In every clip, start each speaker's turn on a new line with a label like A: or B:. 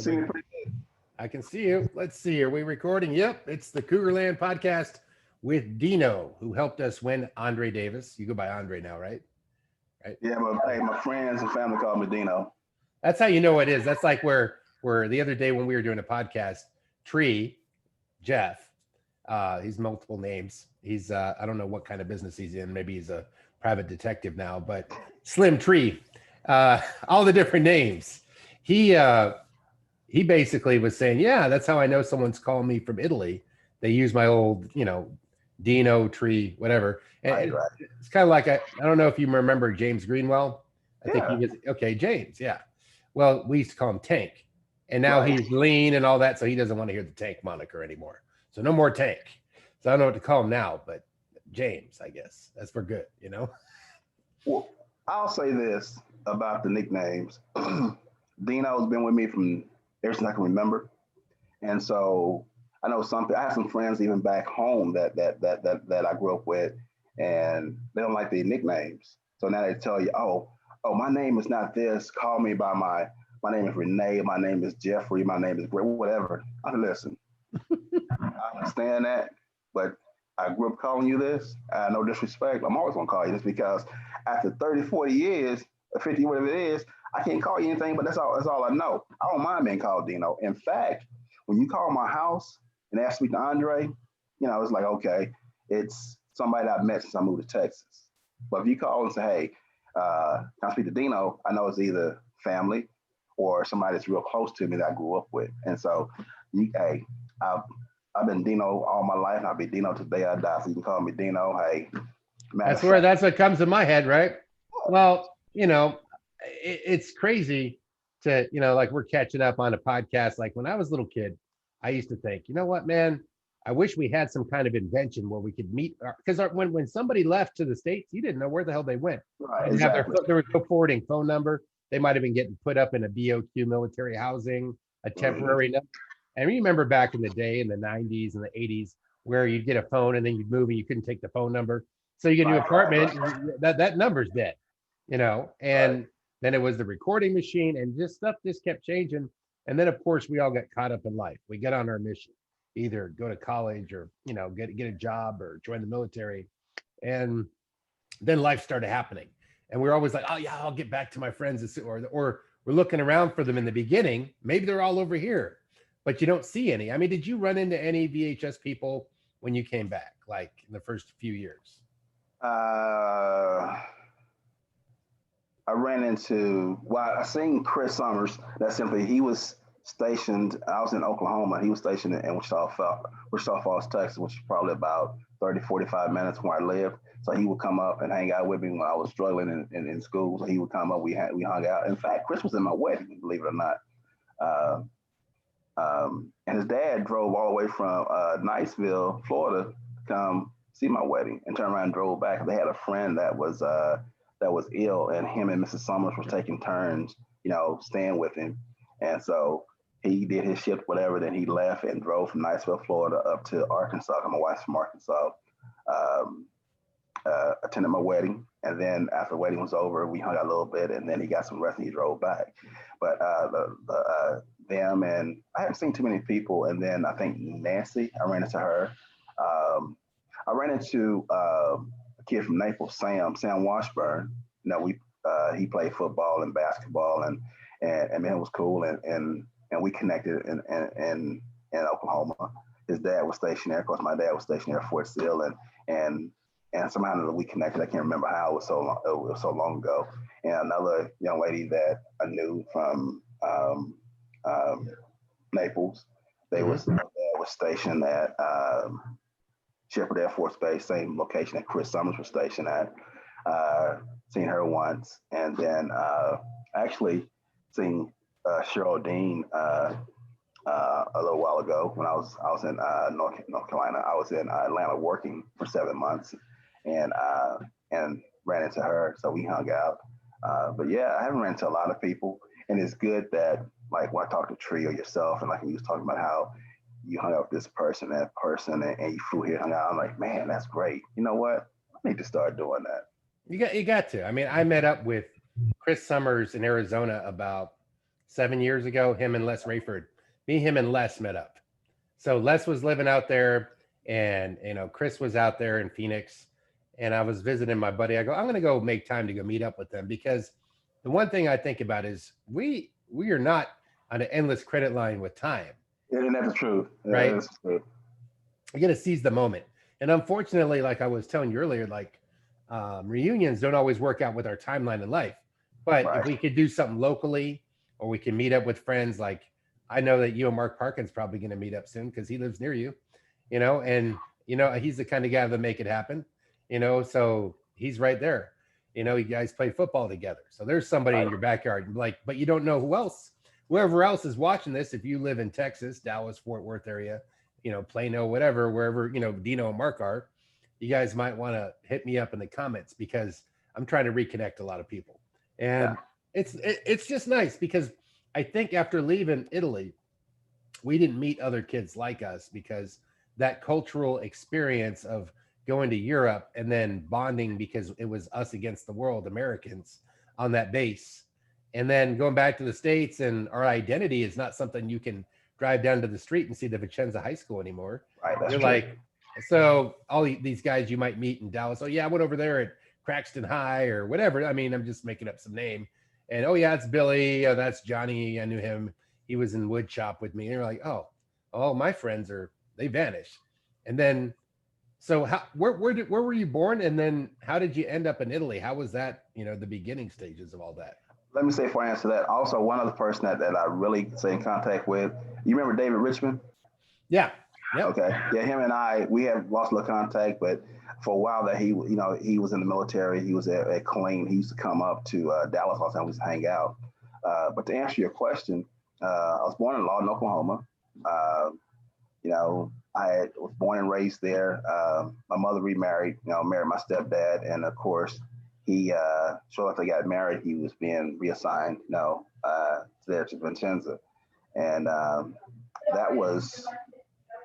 A: see me pretty
B: I can see you. Let's see. Are we recording? Yep. It's the Cougarland podcast with Dino, who helped us win Andre Davis. You go by Andre now, right? Right.
A: good. Yeah, but hey, my friends and family call me Dino.
B: That's how you know it is. That's like where the other day when we were doing a podcast, Tree, Jeff, he's multiple names. He's I don't know what kind of business he's in. Maybe he's a private detective now, but Slim Tree, all the different names. He basically was saying, yeah, that's how I know someone's calling me from Italy. They use my old, Dino Tree, whatever. And
A: Right.
B: it's kind of like, I don't know if you remember James Greenwell. I think he
A: Yeah.
B: was, okay, James, yeah. Well, we used to call him Tank. And now
A: Right.
B: he's lean and all that, so he doesn't want to hear the Tank moniker anymore. So no more Tank. So I don't know what to call him now, but James, I guess. That's for good,
A: Well, I'll say this about the nicknames. Dino's been with me from ever since I can remember, and so I know something. I have some friends even back home that I grew up with, and they don't like the nicknames. So now they tell you, oh, my name is not this. Call me by my name is Renee. My name is Jeffrey. My name is Greg. Whatever. I listen. I understand that, but I grew up calling you this. No disrespect. I'm always gonna call you this because after 30, 40 years, or 50, whatever it is, I can't call you anything, but that's all I know. I don't mind being called Dino. In fact, when you call my house and ask me to Andre, it's like, okay, it's somebody that I've met since I moved to Texas. But if you call and say, hey, can I speak to Dino? I know it's either family or somebody that's real close to me that I grew up with. And so, hey, I've, I've been Dino all my life, and I'll be Dino today I die. So you can call me Dino. Hey,
B: that's what comes to my head, right? Well, it's crazy to, like we're catching up on a podcast. Like when I was a little kid, I used to think, you know what, man, I wish we had some kind of invention where we could meet, because when somebody left to the States, you didn't know where the hell they went.
A: right,
B: They didn't have
A: exactly.
B: there was no forwarding phone number. They might have been getting put up in a BOQ military housing, a
A: Mhm.
B: temporary number. And remember back in the day in the 90s and the 80s where you'd get a phone and then you'd move and you couldn't take the phone number. So you get a new apartment, that number's dead,
A: Right.
B: and then it was the recording machine and just stuff just kept changing. And then of course we all got caught up in life. We get on our mission, either go to college or, get a job or join the military. And then life started happening. And we're always like, oh yeah, I'll get back to my friends, or we're looking around for them in the beginning. Maybe they're all over here, but you don't see any. I mean, did you run into any VHS people when you came back, like in the first few years?
A: Uh, I ran into, well, I seen Chris Summers. That simply, he was stationed, I was in Oklahoma. He was stationed in Wichita Falls, Texas, which is probably about 30, 45 minutes from where I lived. So he would come up and hang out with me when I was struggling in school. So he would come up, we hung out. In fact, Chris was in my wedding, believe it or not. Uh, and his dad drove all the way from Niceville, Florida, to come see my wedding, and turned around and drove back. They had a friend that was ill, and him and Mrs. Summers was taking turns, staying with him. And so he did his shift, whatever. Then he left and drove from Niceville, Florida, up to Arkansas. My wife's from Arkansas. Um, Attended my wedding, and then after the wedding was over, we hung out a little bit, and then he got some rest and he drove back. But them, and I haven't seen too many people. And then I think Nancy, I ran into her. Um, I ran into a kid from Naples, Sam Washburn. We he played football and basketball, and man, it was cool, and we connected in Oklahoma. His dad was stationed there. Of course, my dad was stationed there at Fort Sill, and somehow we connected. I can't remember how. It was so long ago. And another young lady that I knew from um, Naples,
B: Mm-hmm.
A: their dad was stationed at Shepherd Air Force Base, same location that Chris Summers was stationed at. Uh, Seen her once, and then actually seen Cheryl Dean a little while ago when I was in North Carolina. I was in Atlanta working for 7 months, and ran into her, so we hung out. But yeah, I haven't ran into a lot of people, and it's good that like when I talk to Tree or yourself, and like you was talking about how you hung out with this person, that person, and you flew here, hung out. I'm like, man, that's great. You know what? I need to start doing that.
B: You got to. I mean, I met up with Chris Summers in Arizona about 7 years ago. Him and Les Rayford, him and Les met up. So Les was living out there, and Chris was out there in Phoenix, and I was visiting my buddy. I go, I'm gonna go make time to go meet up with them, because the one thing I think about is we are not on an endless credit line with time,
A: And that's the truth.
B: right?
A: That's true.
B: You got to seize the moment. And unfortunately, like I was telling you earlier, like reunions don't always work out with our timeline in life. But if
A: Right.
B: we could do something locally, or we can meet up with friends, like I know that you and Mark Parkin's probably going to meet up soon because he lives near you, and he's the kind of guy that make it happen, so he's right there. You guys play football together. So there's somebody in
A: Right.
B: your backyard, like, but you don't know whoever else is watching this. If you live in Texas, Dallas, Fort Worth area, Plano, whatever, wherever, Dino and Mark are, you guys might want to hit me up in the comments, because I'm trying to reconnect a lot of people.
A: Yeah.
B: And it's just nice, because I think after leaving Italy, we didn't meet other kids like us, because that cultural experience of going to Europe and then bonding, because it was us against the world, Americans on that base. And then going back to the States, and our identity is not something you can drive down to the street and see the Vicenza High School anymore.
A: Right. That's
B: You're
A: true.
B: like, so all these guys you might meet in Dallas, oh yeah, I went over there at Craxton High or whatever. I mean, I'm just making up some name. And oh yeah, it's Billy. Oh, that's Johnny. I knew him. He was in wood shop with me. And you're like, oh, all my friends they vanished. And then, so where were you born? And then how did you end up in Italy? How was that, the beginning stages of all that?
A: Let me say before I answer that, also one other person that I really stay in contact with. You remember David Richmond?
B: Yeah. Yep.
A: Okay. Yeah, him and we have lost a little contact, but for a while that he was in the military. He was at Colleen. He used to come up to Dallas all the time. We used to hang out. But to answer your question, I was born in Lawton, Oklahoma. Uh, was born and raised there. My mother remarried, married my stepdad. And of course, he, shortly after they got married, he was being reassigned, there to Vicenza. And that was,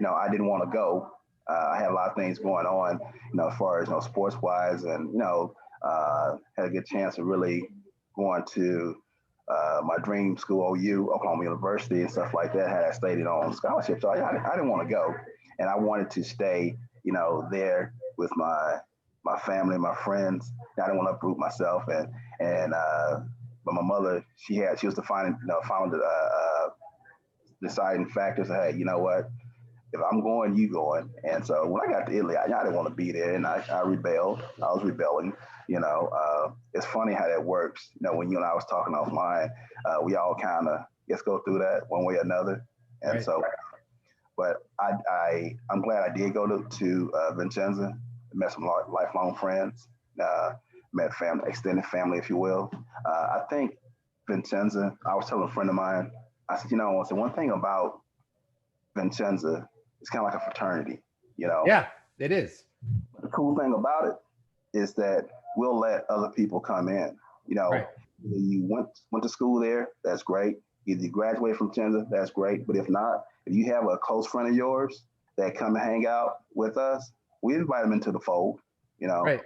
A: I didn't want to go. I had a lot of things going on, as far as, sports wise, and, had a good chance of really going to my dream school, OU, Oklahoma University, and stuff like that. Had I stayed on scholarship, so I didn't want to go, and I wanted to stay, there with my family, my friends. I didn't want to uproot myself, and but my mother, she was defining, found deciding factors. That, hey, you know what? If I'm going, you going. And so when I got to Italy, I didn't want to be there, and I rebelled. I was rebelling. It's funny how that works. When you and I was talking offline, we all kind of just go through that one way or another. And
B: Right.
A: so, but I'm glad I did go to Vincenza, met some lifelong friends, met family, extended family, if you will. I think Vincenza, I was telling a friend of mine, I said, I said one thing about Vincenza, it's kind of like a fraternity,
B: Yeah, it is.
A: The cool thing about it is that we'll let other people come in.
B: Right.
A: Either you went to school there, that's great. Either you graduated from Vincenza, that's great. But if not, if you have a close friend of yours that come and hang out with us, we invite them into the fold.
B: Right.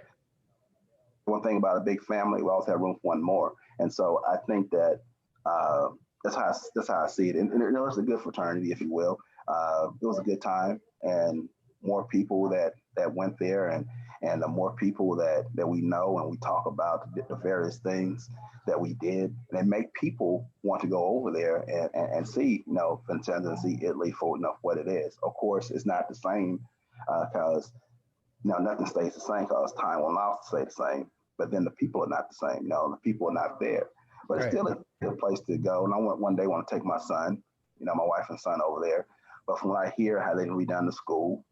A: One thing about a big family, we always have room for one more. And so I think that that's how I see it. And it's a good fraternity, if you will. It was a good time, and more people that went there, and the more people that we know, and we talk about the various things that we did, and it make people want to go over there and see, Vincenza, and see Italy for what it is. Of course, it's not the same because nothing stays the same, because time will allow us to stay the same. But then the people are not the same. The people are not there. But it's
B: Right.
A: still a good place to go. And I one day want to take my son, my wife and son over there. But from what I hear, how they redone the school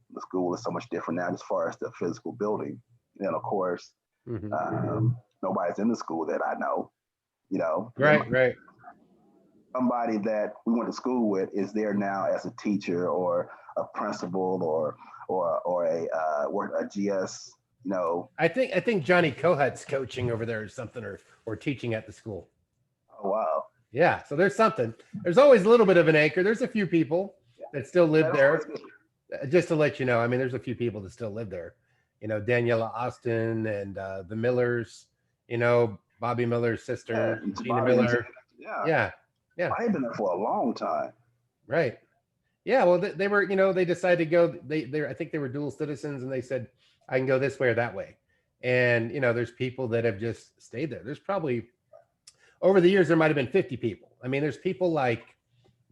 A: is so much different now as far as the physical building. And then, of course,
B: Mhm.
A: nobody's in the school that I know.
B: Right. Right.
A: Somebody that we went to school with is there now as a teacher or a principal or a GS.
B: I think Johnny Kohut's coaching over there or something, or teaching at the school.
A: Oh wow,
B: Yeah, so there's something. There's always a little bit of an anchor. There's a few people that still live there. Just to let you know, I mean, there's a few people that still live there. Daniela Austin and the Millers. Bobby Miller's sister, Gina
A: Bobby,
B: Miller.
A: yeah.
B: Yeah, Yeah.
A: Oh, they've been there for a long time.
B: Right. Yeah. Well, they were, they decided to go, I think they were dual citizens and they said, I can go this way or that way. And, there's people that have just stayed there. There's probably, over the years, there might have been 50 people. I mean, there's people like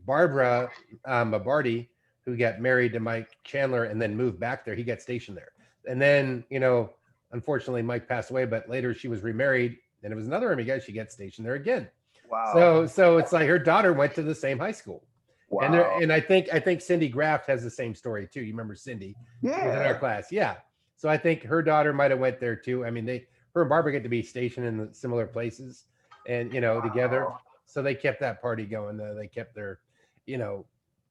B: Barbara Mabardi, who got married to Mike Chandler and then moved back there. He got stationed there. And then, unfortunately, Mike passed away, but later she was remarried and it was another Army guy. She got stationed there again.
A: Wow.
B: So it's like her daughter went to the same high school.
A: Wow.
B: And I think Cindy Graft has the same story too. You remember Cindy? She was in our
A: Yeah.
B: class. Yeah. So I think her daughter might have went there too. I mean, her and Barbara get to be stationed in similar places and together.
A: Wow.
B: So they kept that party going. They kept their, you know,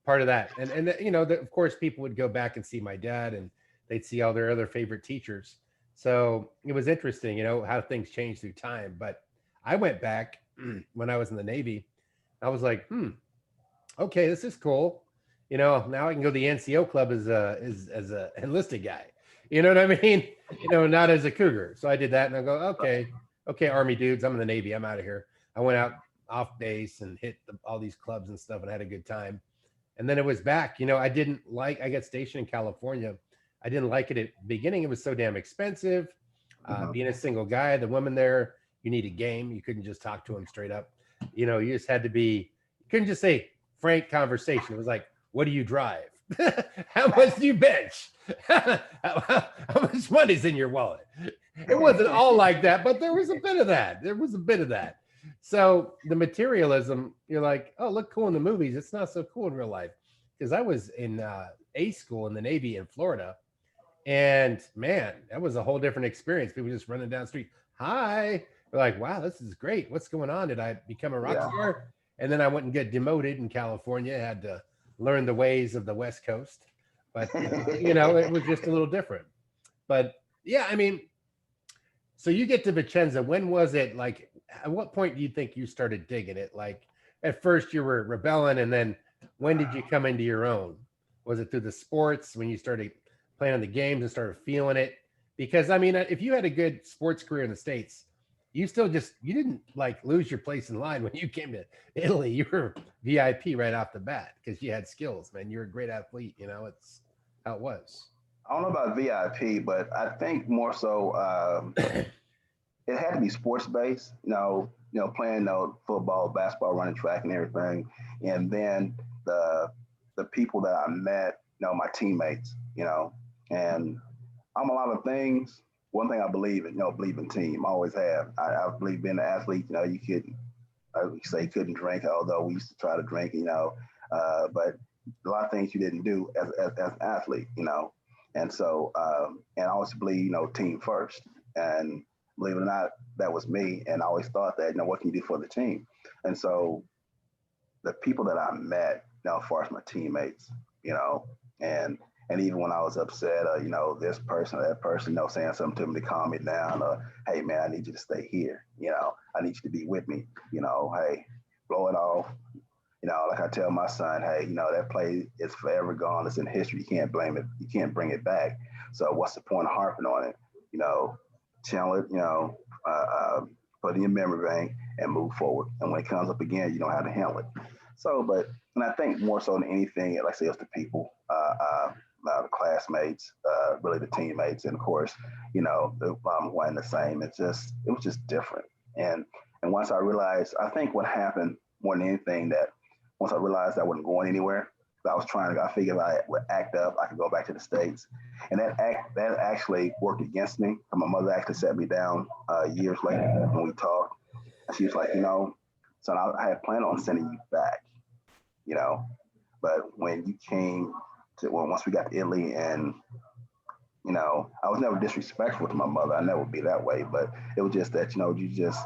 B: part of that. And of course, people would go back and see my dad, and they'd see all their other favorite teachers. So it was interesting, how things change through time. But I went back when I was in the Navy. I was like, okay, this is cool. Now I can go to the NCO club as a enlisted guy. You know what I mean? Not as a cougar. So I did that, and I go, okay, Army dudes, I'm in the Navy. I'm out of here. I went out off base and hit all these clubs and stuff and had a good time. And then it was back. I got stationed in California. I didn't like it at the beginning. It was so damn expensive. Being a single guy, the women there, you need a game. You couldn't just talk to them straight up. You just had to be, you couldn't just say frank conversation. It was like, what do you drive? How much do you bench? how much money's in your wallet? It wasn't all like that, but there was a bit of that. So the materialism, you're like, oh, look cool in the movies. It's not so cool in real life. Because I was in A school in the Navy in Florida. And man, that was a whole different experience. People just running down the street. Hi. We're like, wow, this is great. What's going on? Did I become a rock star? And then I went and get demoted in California. I had to learn the ways of the West Coast. But, it was just a little different. But yeah, I mean, so you get to Vicenza. When was it? Like, at what point do you think you started digging it? Like, at first you were rebelling, and then when did you come into your own? Was it through the sports when you started playing the games and started feeling it? Because I mean, if you had a good sports career in the States, you didn't like lose your place in line when you came to Italy. You were VIP right off the bat because you had skills, man. You're a great athlete. It's how it was.
A: I don't know about VIP, but I think more so it had to be sports based. Playing football, basketball, running track, and everything. And then the people that I met, my teammates, and I'm a lot of things. One thing I believe in, believe in team. I always have. I believe being an athlete. You could, I would say, couldn't drink, although we used to try to drink. But a lot of things you didn't do as an athlete. And so, and I always believe, team first. And believe it or not, that was me. And I always thought that, what can you do for the team? And so the people that I met, as far as my teammates, and even when I was upset, this person or that person, saying something to me to calm me down, or, hey, man, I need you to stay here. I need you to be with me. Hey, blow it off. Like I tell my son, hey, that play is forever gone. It's in history. You can't blame it. You can't bring it back. So what's the point of harping on it? Channel it, put it in your memory bank and move forward. And when it comes up again, you know how to handle it. So, and I think more so than anything, like I say, it's the people, the classmates, really the teammates, and of course, the one the same. It was just different. And once I realized, I think what happened more than anything, that once I realized I wasn't going anywhere, I figured if I would act up, I could go back to the States. And that actually worked against me. My mother actually sat me down years later when we talked. And she was like, son, I had planned on sending you back, but when you came to, once we got to Italy, and, I was never disrespectful to my mother. I never would be that way, but it was just that, you just,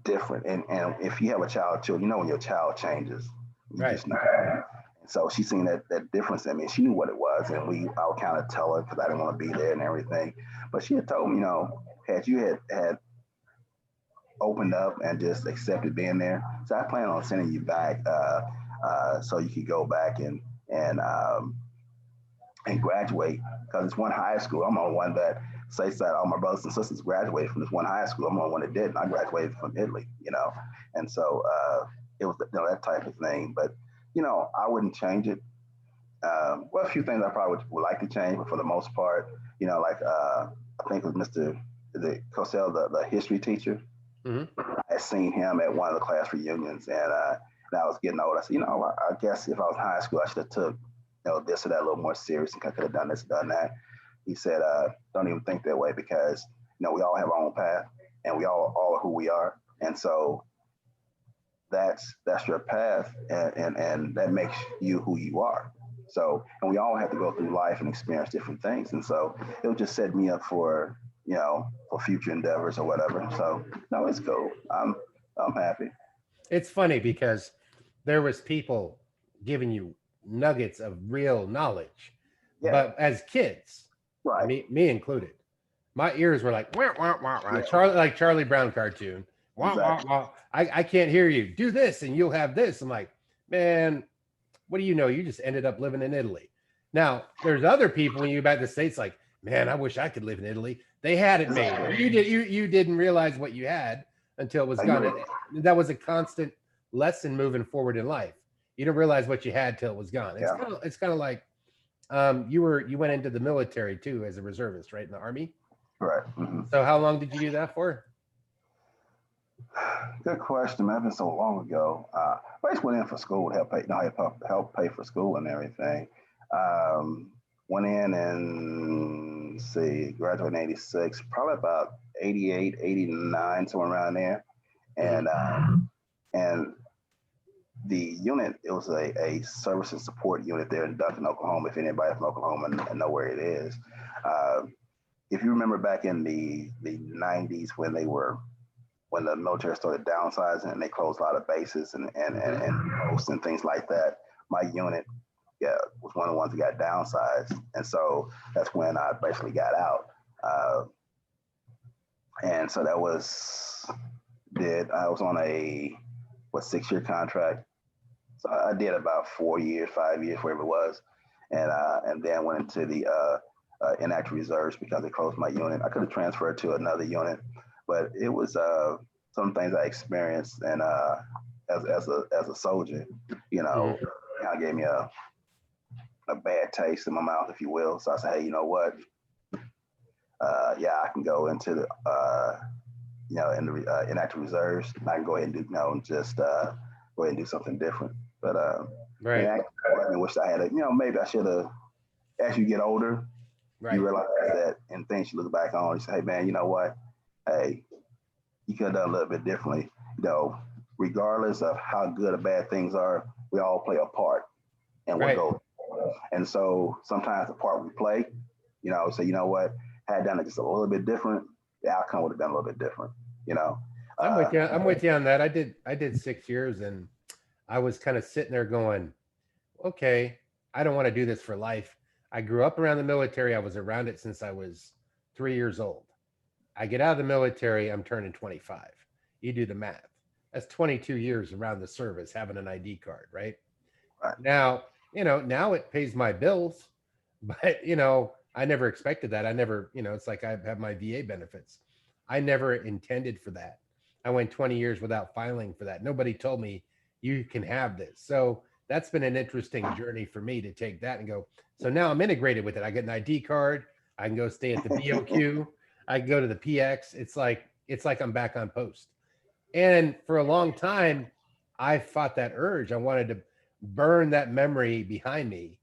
A: different. And if you have a child too, when your child changes, you
B: Right.
A: just know. And so she seen that difference in me. She knew what it was, and I would kind of tell her because I didn't want to be there and everything. But she had told me, had you had opened up and just accepted being there, so I plan on sending you back so you could go back and and graduate because it's one high school. I'm the only one that says that all my brothers and sisters graduated from this one high school. I'm the only one that didn't. I graduated from Italy, and so it was that type of thing. But I wouldn't change it. Well, a few things I probably would like to change, but for the most part, like I think it was Mr. The Cosell, the history teacher.
B: Mm-hmm.
A: I had seen him at one of the class reunions, and I was getting old. I said, I guess if I was in high school, I should have took this or that a little more serious, and I could have done this, done that. He said, don't even think that way because we all have our own path, and we all are who we are, and so that's your path, and that makes you who you are. So, and we all have to go through life and experience different things, and so it would just set me up for for future endeavors or whatever. So no, it's cool. I'm happy.
B: It's funny because there was people giving you nuggets of real knowledge,
A: Yeah,
B: but as kids,
A: right.
B: me included, my ears were like wah, wah, wah, wah,
A: Yeah,
B: Charlie Brown cartoon. Wah, wah,
A: exactly.
B: wah. I can't hear you. Do this and you'll have this. I'm like, man, what do you know? You just ended up living in Italy. Now, there's other people when you back to the States, like, man, I wish I could live in Italy. They had it made.
A: Exactly.
B: You didn't realize what you had until it was gone.
A: Agree.
B: That was a constant lesson moving forward in life. You don't realize what you had till it was gone.
A: Yeah,
B: It's kind of like you went into the military too as a reservist, right? In the army.
A: right. Mm-hmm.
B: So how long did you do that for?
A: Good question, man. It's been so long ago. I just went in for school to help pay, help pay for school and everything. Um, Went in and see, graduated in '86, probably about '88, '89, somewhere around there.
B: Mm-hmm.
A: And the unit, it was a service and support unit there in Duncan, Oklahoma. If anybody from Oklahoma and know where it is, uh, if you remember back in the '90s when the military started downsizing and they closed a lot of bases
B: Mm-hmm.
A: and posts and things like that, my unit, yeah, was one of the ones that got downsized, and so that's when I basically got out. Uh, and so that was did I was on a 6-year contract, so I did about 4 years, 5 years, whatever it was, and then went into the inactive reserves because they closed my unit. I could have transferred to another unit, but it was some things I experienced and as a soldier,
B: Mm-hmm.
A: kind of gave me a bad taste in my mouth, if you will. So I said, hey, you know what? Yeah, I can go into the in the inactive reserves. And I can go ahead and do just go ahead and do something different. But
B: Right.
A: I wish I had maybe I should have. As you get older, you
B: Right.
A: realize that and things you look back on, you say, hey man, you know what? Hey, you could have done a little bit differently. Regardless of how good or bad things are, we all play a part in what
B: Right.
A: goes. And so sometimes the part we play, so you know what, had I done it just a little bit different, the outcome would have been a little bit different, you know.
B: I'm
A: Uh,
B: with you. I'm with you on that. I did 6 years and I was kind of sitting there going, okay, I don't want to do this for life. I grew up around the military. I was around it since I was 3 years old. I get out of the military, I'm turning 25. You do the math. That's 22 years around the service having an ID card, right?
A: right,
B: Now, now it pays my bills, but I never expected that. I never, it's like I have my VA benefits. I never intended for that. I went 20 years without filing for that. Nobody told me you can have this. So that's been an interesting journey for me to take that and go. So now I'm integrated with it. I get an ID card. I can go stay at the BOQ. I can go to the PX. It's like I'm back on post. And for a long time, I fought that urge. I wanted to burn that memory behind me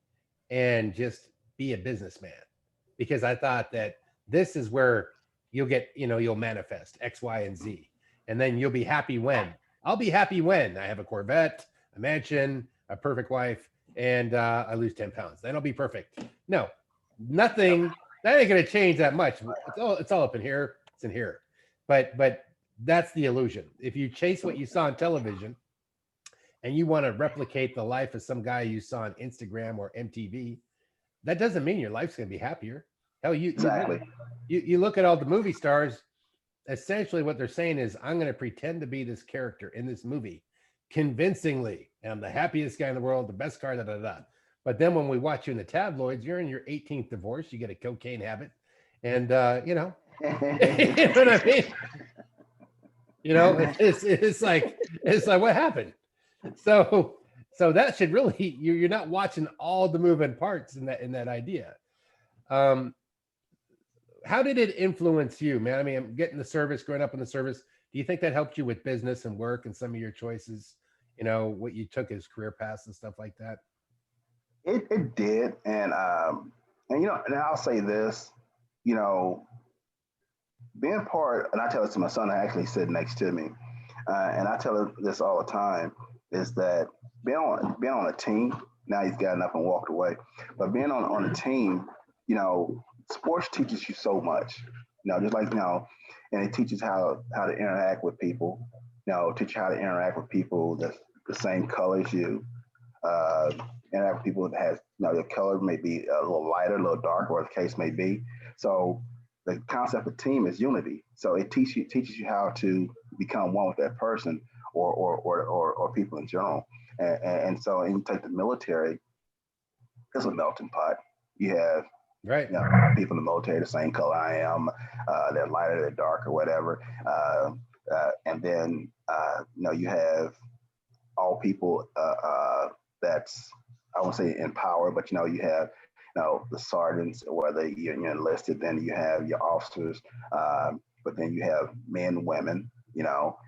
B: and just be a businessman because I thought that this is where you'll manifest X, Y, and Z. And then you'll be happy when I'll be happy when I have a Corvette, a mansion, a perfect wife, and I lose 10 pounds. Then I'll be perfect. No, nothing. That ain't going to change that much. It's all up in here. It's in here. But that's the illusion. If you chase what you saw on television and you want to replicate the life of some guy you saw on Instagram or MTV, that doesn't mean your life's going to be happier. Hell,
A: exactly.
B: you look at all the movie stars. Essentially, what they're saying is, I'm going to pretend to be this character in this movie convincingly, and I'm the happiest guy in the world, the best car, da da da. But then when we watch you in the tabloids, you're in your 18th divorce. You get a cocaine habit, and you know, you know what I mean. You know, it's like what happened. So that should really you're not watching all the moving parts in that idea. Um, how did it influence you, man? I mean, I'm getting the service, growing up in the service. Do you think that helped you with business and work and some of your choices? You know, what you took as career paths and stuff like that.
A: It did, and you know, and I'll say this, you know, being part, and I tell it to my son, I actually sit next to me, and I tell him this all the time, is that being on a team. Now he's gotten up and walked away, but being on a team, you know, sports teaches you so much. You know, just like you know, and it teaches how to interact with people. You know, teach you how to interact with people that's the same color as you. Uh, interact with people that has you know their color may be a little lighter, a little darker, or the case may be. So the concept of team is unity. So it teaches you how to become one with that person or people in general. And so and you take the military, it's a melting pot. You have
B: Right.
A: you know people in the military the same color I am, they're lighter, they're darker, whatever. And then you know you have all people that's I won't say in power, but you know you have you know the sergeants, whether you're enlisted, then you have your officers, but then you have men, women, you know,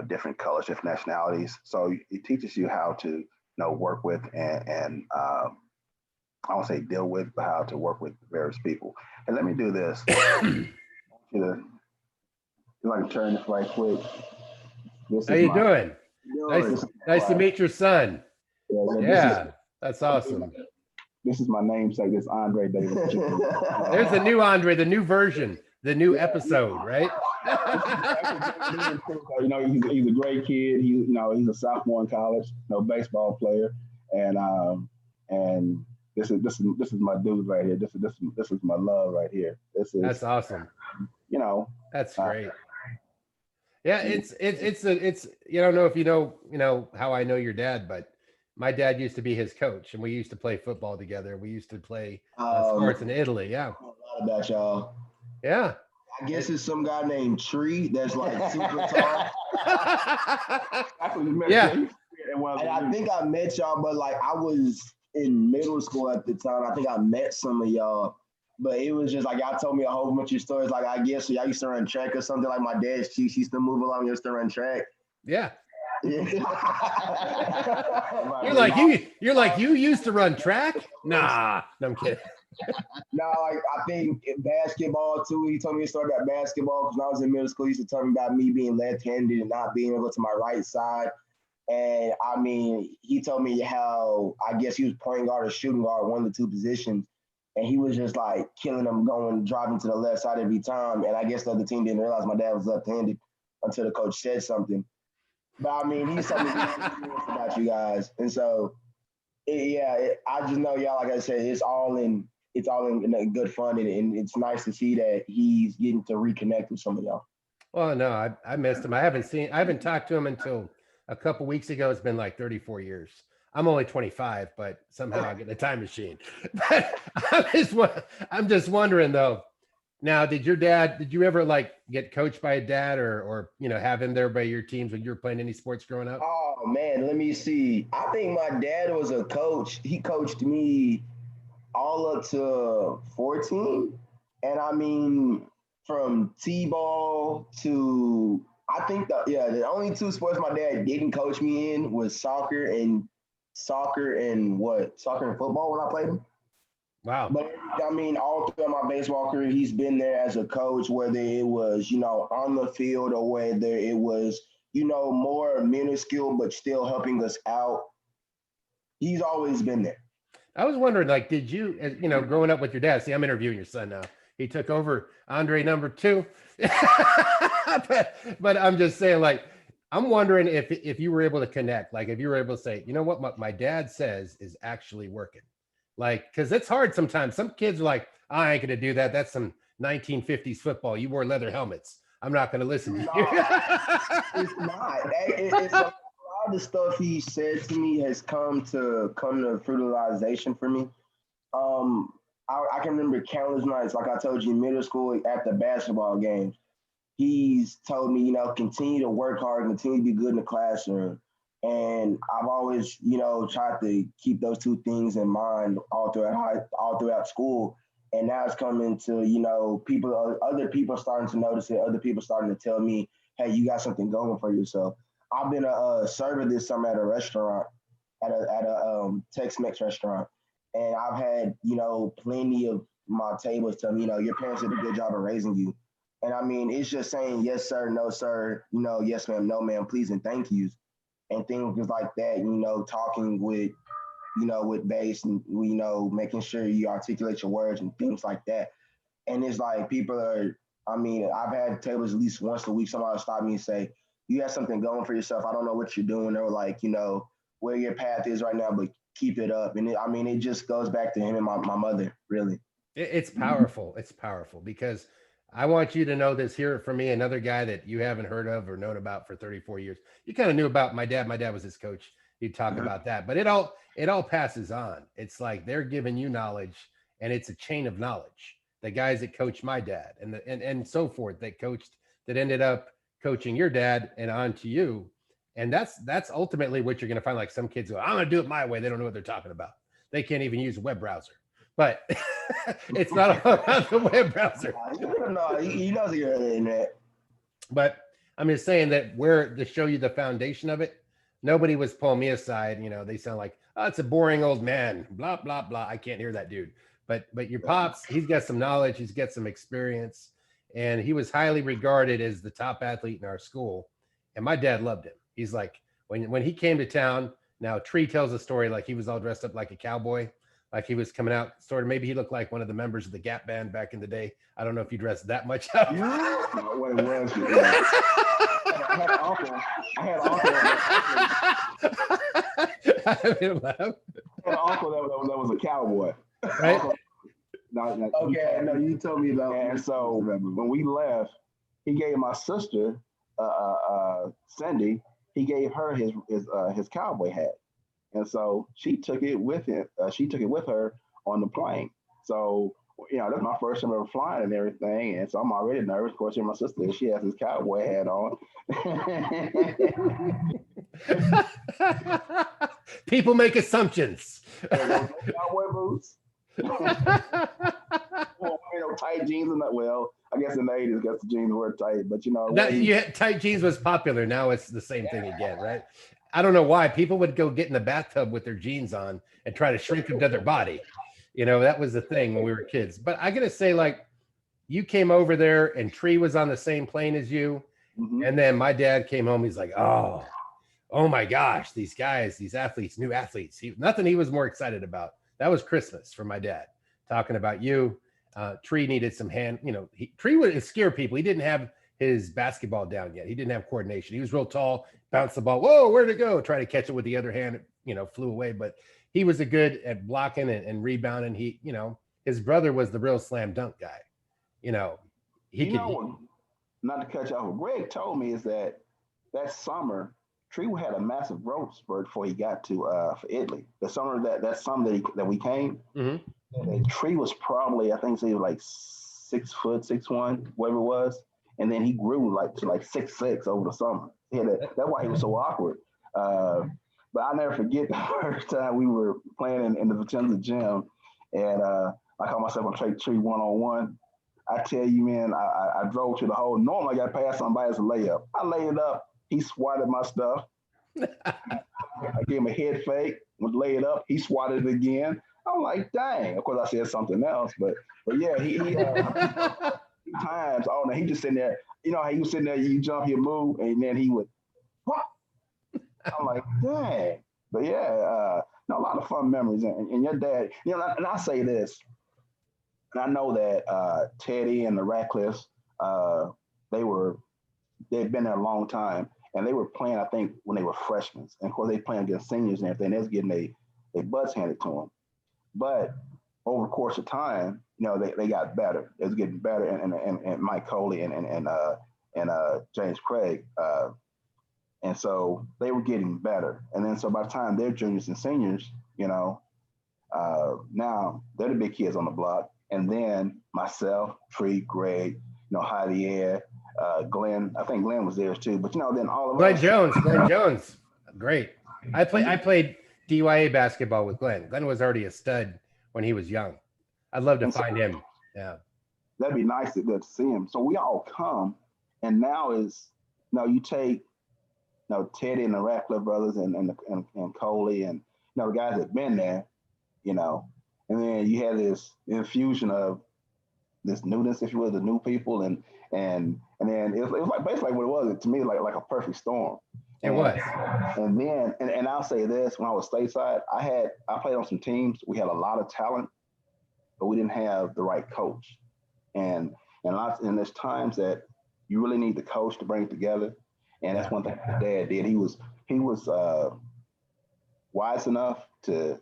A: different colors, different nationalities. So it teaches you how to you know work with and I won't say deal with, but how to work with various people. And let me do this. You know, if I can turn this right quick. This
B: How
A: is
B: you
A: my
B: doing? Nice,
A: this is
B: nice to
A: my,
B: meet your son.
A: this
B: Yeah, that's awesome.
A: this is my namesake. This Andre Davis.
B: There's the new Andre, the new version, the new
A: Yeah,
B: episode, right?
A: you know, he's a great kid. He, you know, he's a sophomore in college, you know, baseball player, and this is my dude right here. This is my love right here. This is,
B: That's awesome.
A: you know,
B: That's
A: uh,
B: great. Yeah, it's you don't know if you know how I know your dad, but my dad used to be his coach, and we used to play football together. We used to play sports in Italy. Yeah,
C: A lot about y'all.
B: yeah.
C: I guess it's some guy named Tree that's like super tall.
A: that's what he meant.
B: Yeah.
C: And I think I met y'all, but like I was in middle school at the time. I think I met some of y'all, but it was just like y'all told me a whole bunch of stories. Like I guess so y'all used to run track or something. Like my dad, she used to move along, used to run track.
B: Yeah.
C: Yeah.
B: You're like you used to run track? Nah, no, I'm kidding.
C: No, like I think in basketball too. He told me a story about basketball because when I was in middle school, he used to tell me about me being left-handed and not being able to my right side. And I mean, he told me how I guess he was point guard or shooting guard, one of the two positions, and he was just like killing them, going driving to the left side every time. And I guess the other team didn't realize my dad was left-handed until the coach said something. But I mean, he told me about you guys, and so I just know y'all. Like I said, it's all in good fun, and it's nice to see that he's getting to reconnect with some of y'all.
B: Well, no, I missed him. I haven't talked to him until a couple weeks ago. It's been like 34 years. I'm only 25, but somehow I get in a time machine. But I'm just wondering though. Now, did you ever like get coached by a dad or you know have him there by your teams when you were playing any sports growing up?
C: Oh man, let me see. I think my dad was a coach. He coached me all up to 14. And I mean, from T-ball to, I think the only two sports my dad didn't coach me in was soccer and football when I played them.
B: Wow.
C: But I mean, all throughout my baseball career, he's been there as a coach, whether it was, you know, on the field or whether it was, you know, more minuscule, but still helping us out. He's always been there.
B: I was wondering, like, did you, you know, growing up with your dad? See, I'm interviewing your son now. He took over Andre number 2. but I'm just saying, like, I'm wondering if you were able to connect, like, if you were able to say, you know what, my dad says is actually working. Like, because it's hard sometimes. Some kids are like, I ain't going to do that. That's some 1950s football. You wore leather helmets. I'm not going to listen to you.
C: It's not. It's a lot lot of the stuff he said to me has come to fertilization for me. Um, I can remember countless nights, like I told you, in middle school at the basketball games. He's told me, continue to work hard, continue to be good in the classroom. And I've always, tried to keep those two things in mind all throughout school. And now it's coming to, other people starting to notice it, other people starting to tell me, hey, you got something going for yourself. I've been a server this summer at a restaurant, at a Tex-Mex restaurant. And I've had, plenty of my tables tell me, your parents did a good job of raising you. And I mean, it's just saying yes, sir, no, sir, yes, ma'am, no, ma'am, please, and thank yous. And things like that, talking with bass and, making sure you articulate your words and things like that. And it's like I've had tables at least once a week, somebody will stop me and say, you have something going for yourself. I don't know what you're doing. Or like, where your path is right now, but keep it up. And it just goes back to him and my mother, really.
B: It's powerful. It's powerful because I want you to know this. Hear it from me, another guy that you haven't heard of or known about for 34 years. You kind of knew about my dad. My dad was his coach. He'd talk about that, but it all passes on. It's like they're giving you knowledge, and it's a chain of knowledge. The guys that coached my dad and so forth that ended up coaching your dad and on to you. And that's ultimately what you're going to find. Like some kids go, I'm going to do it my way. They don't know what they're talking about. They can't even use a web browser. But it's not all about the web browser.
C: No, he knows you're on the internet.
B: But I'm just saying that to show you the foundation of it, nobody was pulling me aside. They sound like, oh, it's a boring old man, blah, blah, blah. I can't hear that dude. But your pops, he's got some knowledge. He's got some experience. And he was highly regarded as the top athlete in our school. And my dad loved him. He's like, when he came to town, now Tree tells a story like he was all dressed up like a cowboy. Like he was coming out, sort of, maybe he looked like one of the members of the Gap Band back in the day. I don't know if he dressed that much up.
A: No, what it was. I had an uncle. I had an uncle that was a cowboy.
B: Right?
C: Okay, I know you told me about.
A: And so when we left, he gave my sister, Cindy, he gave her his cowboy hat. And so she took it with him. She took it with her on the plane. So, that's my first time ever flying and everything. And so I'm already nervous. Of course, my sister, she has this cowboy hat on.
B: People make assumptions.
A: Cowboy boots. Tight jeans and that. Well, I guess in the 80s, I guess the jeans were tight, but
B: tight jeans was popular. Now it's the same thing again, right? I don't know why people would go get in the bathtub with their jeans on and try to shrink them to their body. That was the thing when we were kids. But I got to say, like, you came over there and Tree was on the same plane as you. Mm-hmm. And then my dad came home. He's like, oh my gosh, these guys, these athletes, new athletes. Nothing he was more excited about. That was Christmas for my dad, talking about you. Tree needed some hand, Tree would scare people. He didn't have his basketball down yet. He didn't have coordination. He was real tall, bounced the ball. Whoa, where'd it go? Try to catch it with the other hand, flew away. But he was good at blocking and rebounding. He, his brother was the real slam dunk guy.
A: Not to cut you off, what Greg told me is that summer, Tree had a massive growth spurt before he got to for Italy. The summer that we came, mm-hmm. Tree was probably, I think he was like 6 foot, 6'1", whatever it was. And then he grew to 6'6" over the summer. That's why he was so awkward. But I'll never forget the first time we were playing in the Vicenza gym, and I called myself on Tree one-on-one. I tell you, man, I drove to the hole. Normally, I got past somebody as a layup. I laid it up. He swatted my stuff. I gave him a head fake. Would lay it up. He swatted it again. I'm like, dang. Of course, I said something else, but yeah, he times. Oh no, he just sitting there. How he was sitting there. You jump, you move, and then he would. What? I'm like, dang. But yeah, a lot of fun memories. And your dad, and I say this, and I know that Teddy and the Ratcliffes, they've been there a long time, and they were playing, I think, when they were freshmen. And of course, they playing against seniors and everything. They was getting their butts handed to them. But over the course of time, they got better. It was getting better, and Mike Coley and James Craig. And so they were getting better. And then so by the time they're juniors and seniors, now they're the big kids on the block. And then myself, Tree, Greg, Javier, Glenn. I think Glenn was there too. But then all of
B: Glenn
A: us.
B: Jones, great. I played DYA basketball with Glenn. Glenn was already a stud when he was young. I'd love to find him. Yeah,
A: that'd be nice to see him. So we all come, and now you take Teddy and the Ratcliffe brothers and Coley and the guys that've been there, and then you had this infusion of this newness, if you will, the new people, and then it was like basically what it was to me, like a perfect storm.
B: It was.
A: And then and I'll say this: when I was stateside, I played on some teams. We had a lot of talent, but we didn't have the right coach. And there's times that you really need the coach to bring it together. And that's one thing my dad did. He was wise enough to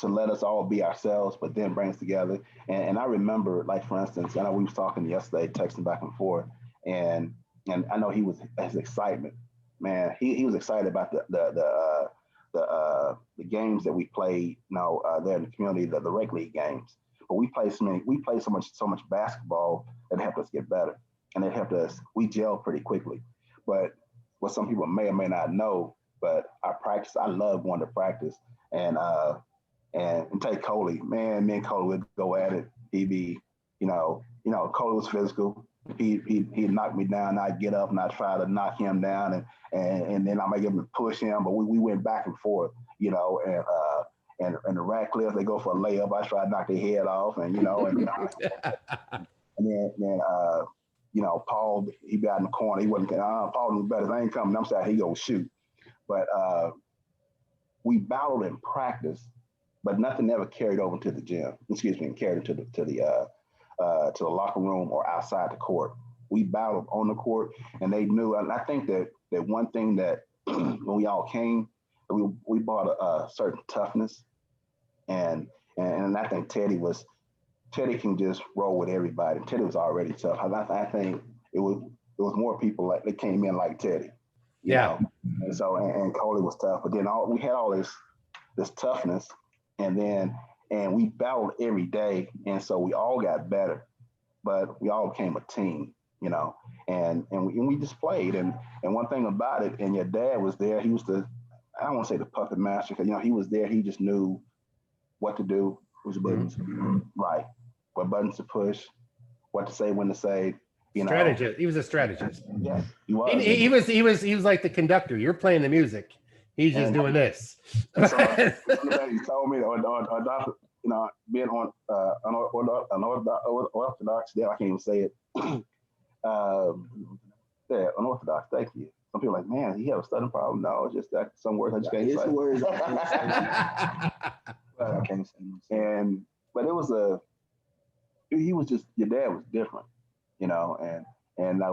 A: let us all be ourselves, but then bring us together. And I remember, like, for instance, I know we was talking yesterday, texting back and forth, and I know his excitement, man. He was excited about the games that we played, there in the community, the rec league games. But we played so much basketball that helped us get better, and it helped us. We gelled pretty quickly. But what some people may or may not know, but I love going to practice, and take Coley, man. Me and Coley would go at it. He'd be, Coley was physical. He'd knock me down. I'd get up and I'd try to knock him down, and then I might get him to push him. But we went back and forth, and the Ratcliffe, they go for a layup. I try to knock their head off, and then Paul, he be out in the corner. He wasn't. Paul knew better. I ain't coming. I'm saying he go shoot. But we battled in practice, but nothing ever carried over to the gym. Carried to the locker room or outside the court. We battled on the court, and they knew. And I think that one thing that when we all came, we brought a certain toughness, and I think Teddy can just roll with everybody. Teddy was already tough. I think it was more people that came in like Teddy.
B: Yeah.
A: And so and Coley was tough, but then we had all this toughness, and we battled every day, and so we all got better, but we all became a team, and we just played. And one thing about it, and your dad was there. He was I don't want to say the puppet master, because he was there. He just knew what to do, which buttons, right, what buttons to push, what to say, when to say.
B: Strategist. He was a strategist.
A: Yeah, he was.
B: He was like the conductor. You're playing the music. He's just doing this.
A: So, he told me being on unorthodox. Yeah, I can't even say it. Unorthodox. Thank you. Some people are like, man, he had a stuttering problem. No, it's just that some words I just can't say. Words I can't say. But it was he was just, your dad was different, and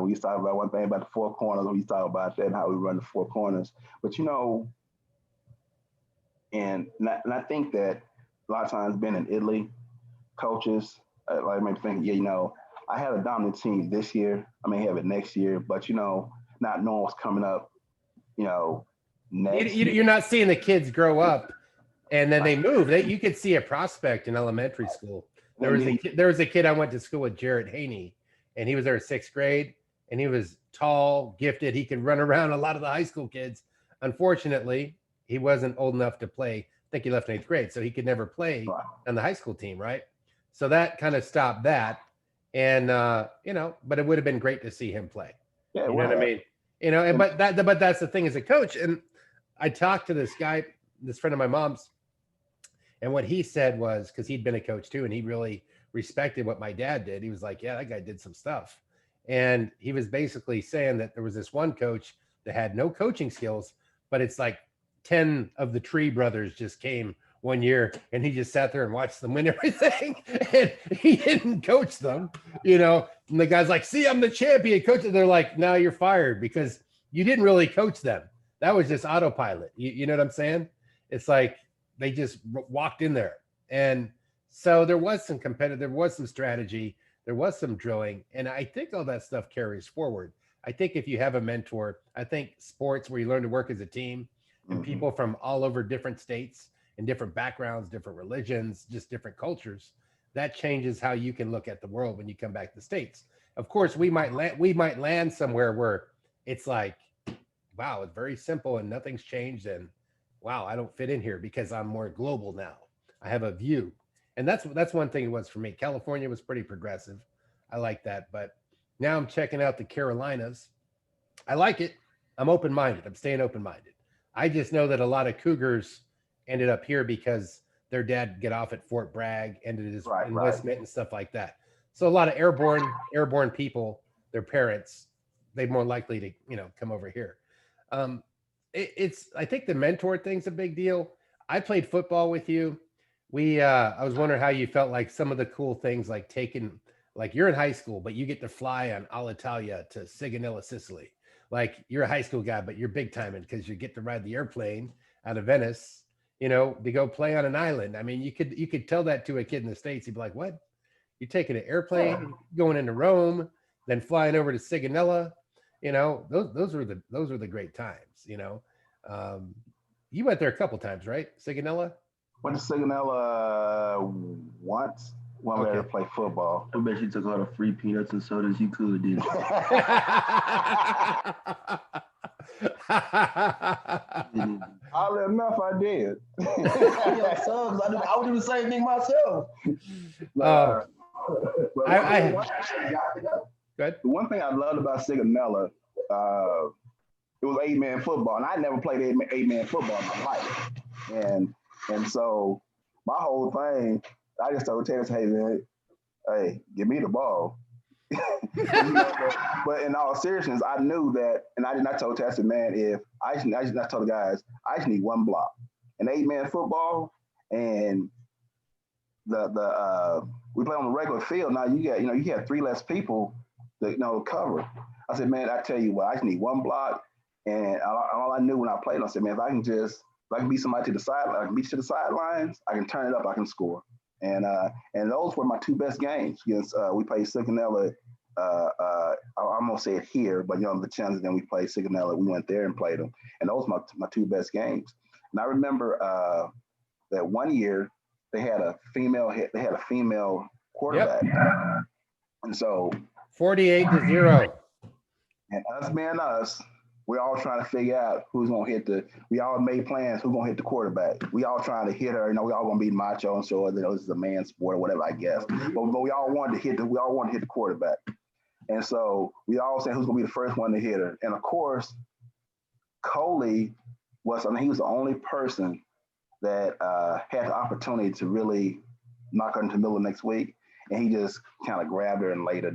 A: we used to talk about one thing about the four corners. We used to talk about that and how we run the four corners. But and I think that a lot of times being in Italy, coaches like maybe thinking, I had a dominant team this year. I may have it next year, but not knowing what's coming up, next.
B: You're not seeing the kids grow up and then they move. You could see a prospect in elementary school. There was a kid I went to school with, Jarrett Haney, and he was there in 6th grade, and he was tall, gifted. He could run around a lot of the high school kids. Unfortunately, he wasn't old enough to play. I think he left in 8th grade, so he could never play on the high school team, right? So that kind of stopped that. And but it would have been great to see him play.
A: Yeah,
B: you know what I mean? But that's the thing as a coach. And I talked to this guy, this friend of my mom's, and what he said was, because he'd been a coach too, and he really respected what my dad did. He was like, yeah, that guy did some stuff. And he was basically saying that there was this one coach that had no coaching skills, but it's like 10 of the Tree brothers just came one year, and he just sat there and watched them win everything, and he didn't coach them, and the guy's like, see, I'm the champion, coach. They're like, no, you're fired, because you didn't really coach them. That was just autopilot. You know what I'm saying? It's like they just walked in there. And so there was some strategy, there was some drilling, and I think all that stuff carries forward. I think if you have a mentor, I think sports where you learn to work as a team and people from all over different states and different backgrounds, different religions, just different cultures, that changes how you can look at the world when you come back to the States. Of course, we might land somewhere where it's like, wow, it's very simple and nothing's changed, and wow, I don't fit in here because I'm more global now. I have a view. And that's one thing it was for me. California was pretty progressive. I like that, but now I'm checking out the Carolinas. I like it. I'm open-minded. I'm staying open-minded. I just know that a lot of Cougars ended up here because their dad get off at Fort Bragg, ended his enlistment and stuff like that. So a lot of airborne people, their parents, they're more likely to, come over here. It's I think the mentor thing's a big deal. I played football with you. I was wondering how you felt like some of the cool things like taking, like you're in high school, but you get to fly on Alitalia to Sigonella, Sicily. Like you're a high school guy, but you're big timing because you get to ride the airplane out of Venice, to go play on an island. I mean, you could tell that to a kid in the States. He'd be like, what? You're taking an airplane, going into Rome, then flying over to Sigonella. Those were the great times. You went there a couple times, right? Sigonella?
A: Went to Sigonella once when we had to play football.
C: I bet you took all the free peanuts and sodas you could, didn't you?
A: Oddly enough, I did.
C: I would do the same thing myself.
A: The one thing I loved about Sigonella, it was 8-man football, and I never played 8-man football in my life. And so my whole thing, I just told Terrence, hey man, give me the ball. But in all seriousness, I knew that, and I told Terrence, man, I told the guys, I just need one block. An 8-man football, and we play on the regular field. Now you got 3 less people to cover. I said, man, I tell you what, I just need one block. And all I knew when I played, I said, man, if I can beat somebody to the side, I can beat you to the sidelines, I can turn it up, I can score. And those were my 2 best games against. We played Sigonella. I'm gonna say it here, but the chance. Then we played Sigonella. We went there and played them, and those were my 2 best games. And I remember that one year they had a female quarterback, and so
B: 48-0.
A: And us, we're all trying to figure out who's going to hit we all made plans who's going to hit the quarterback. We all trying to hit her. We all going to be macho and so this is a man's sport or whatever, I guess. But we all wanted to hit the quarterback. And so we all said who's going to be the first one to hit her. And of course, Coley he was the only person that had the opportunity to really knock her into the middle of next week. And he just kind of grabbed her and laid her.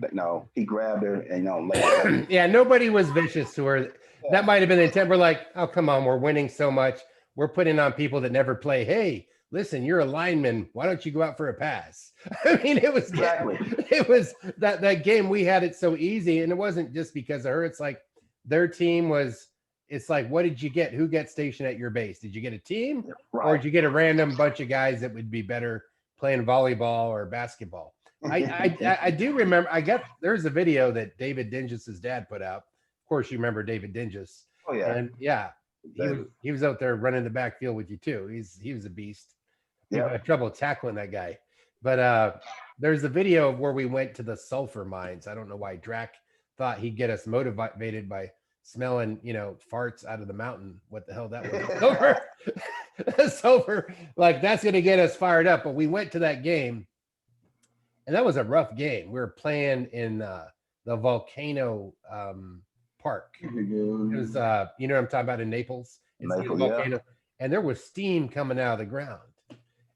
A: He grabbed her and laid her.
B: Yeah, nobody was vicious to her. That might have been the intent. We're like, oh, come on, we're winning so much. We're putting on people that never play. Hey, listen, you're a lineman. Why don't you go out for a pass? I mean, it was that game. We had it so easy, and it wasn't just because of her. It's like their team was. It's like, what did you get? Who got stationed at your base? Did you get a team, or did you get a random bunch of guys that would be better playing volleyball or basketball? I do remember. There's a video that David Dingis's dad put out. Of course, you remember David Dingis. Oh yeah, and yeah, he was out there running the backfield with you too. He was a beast. You had trouble tackling that guy. But there's a video of where we went to the sulfur mines. I don't know why Drac thought he'd get us motivated by smelling, farts out of the mountain. What the hell that was? Sulfur, like that's gonna get us fired up. But we went to that game. And that was a rough game. We were playing in the volcano park. It was, what I'm talking about in Naples? It's Naples, volcano. Yeah. And there was steam coming out of the ground.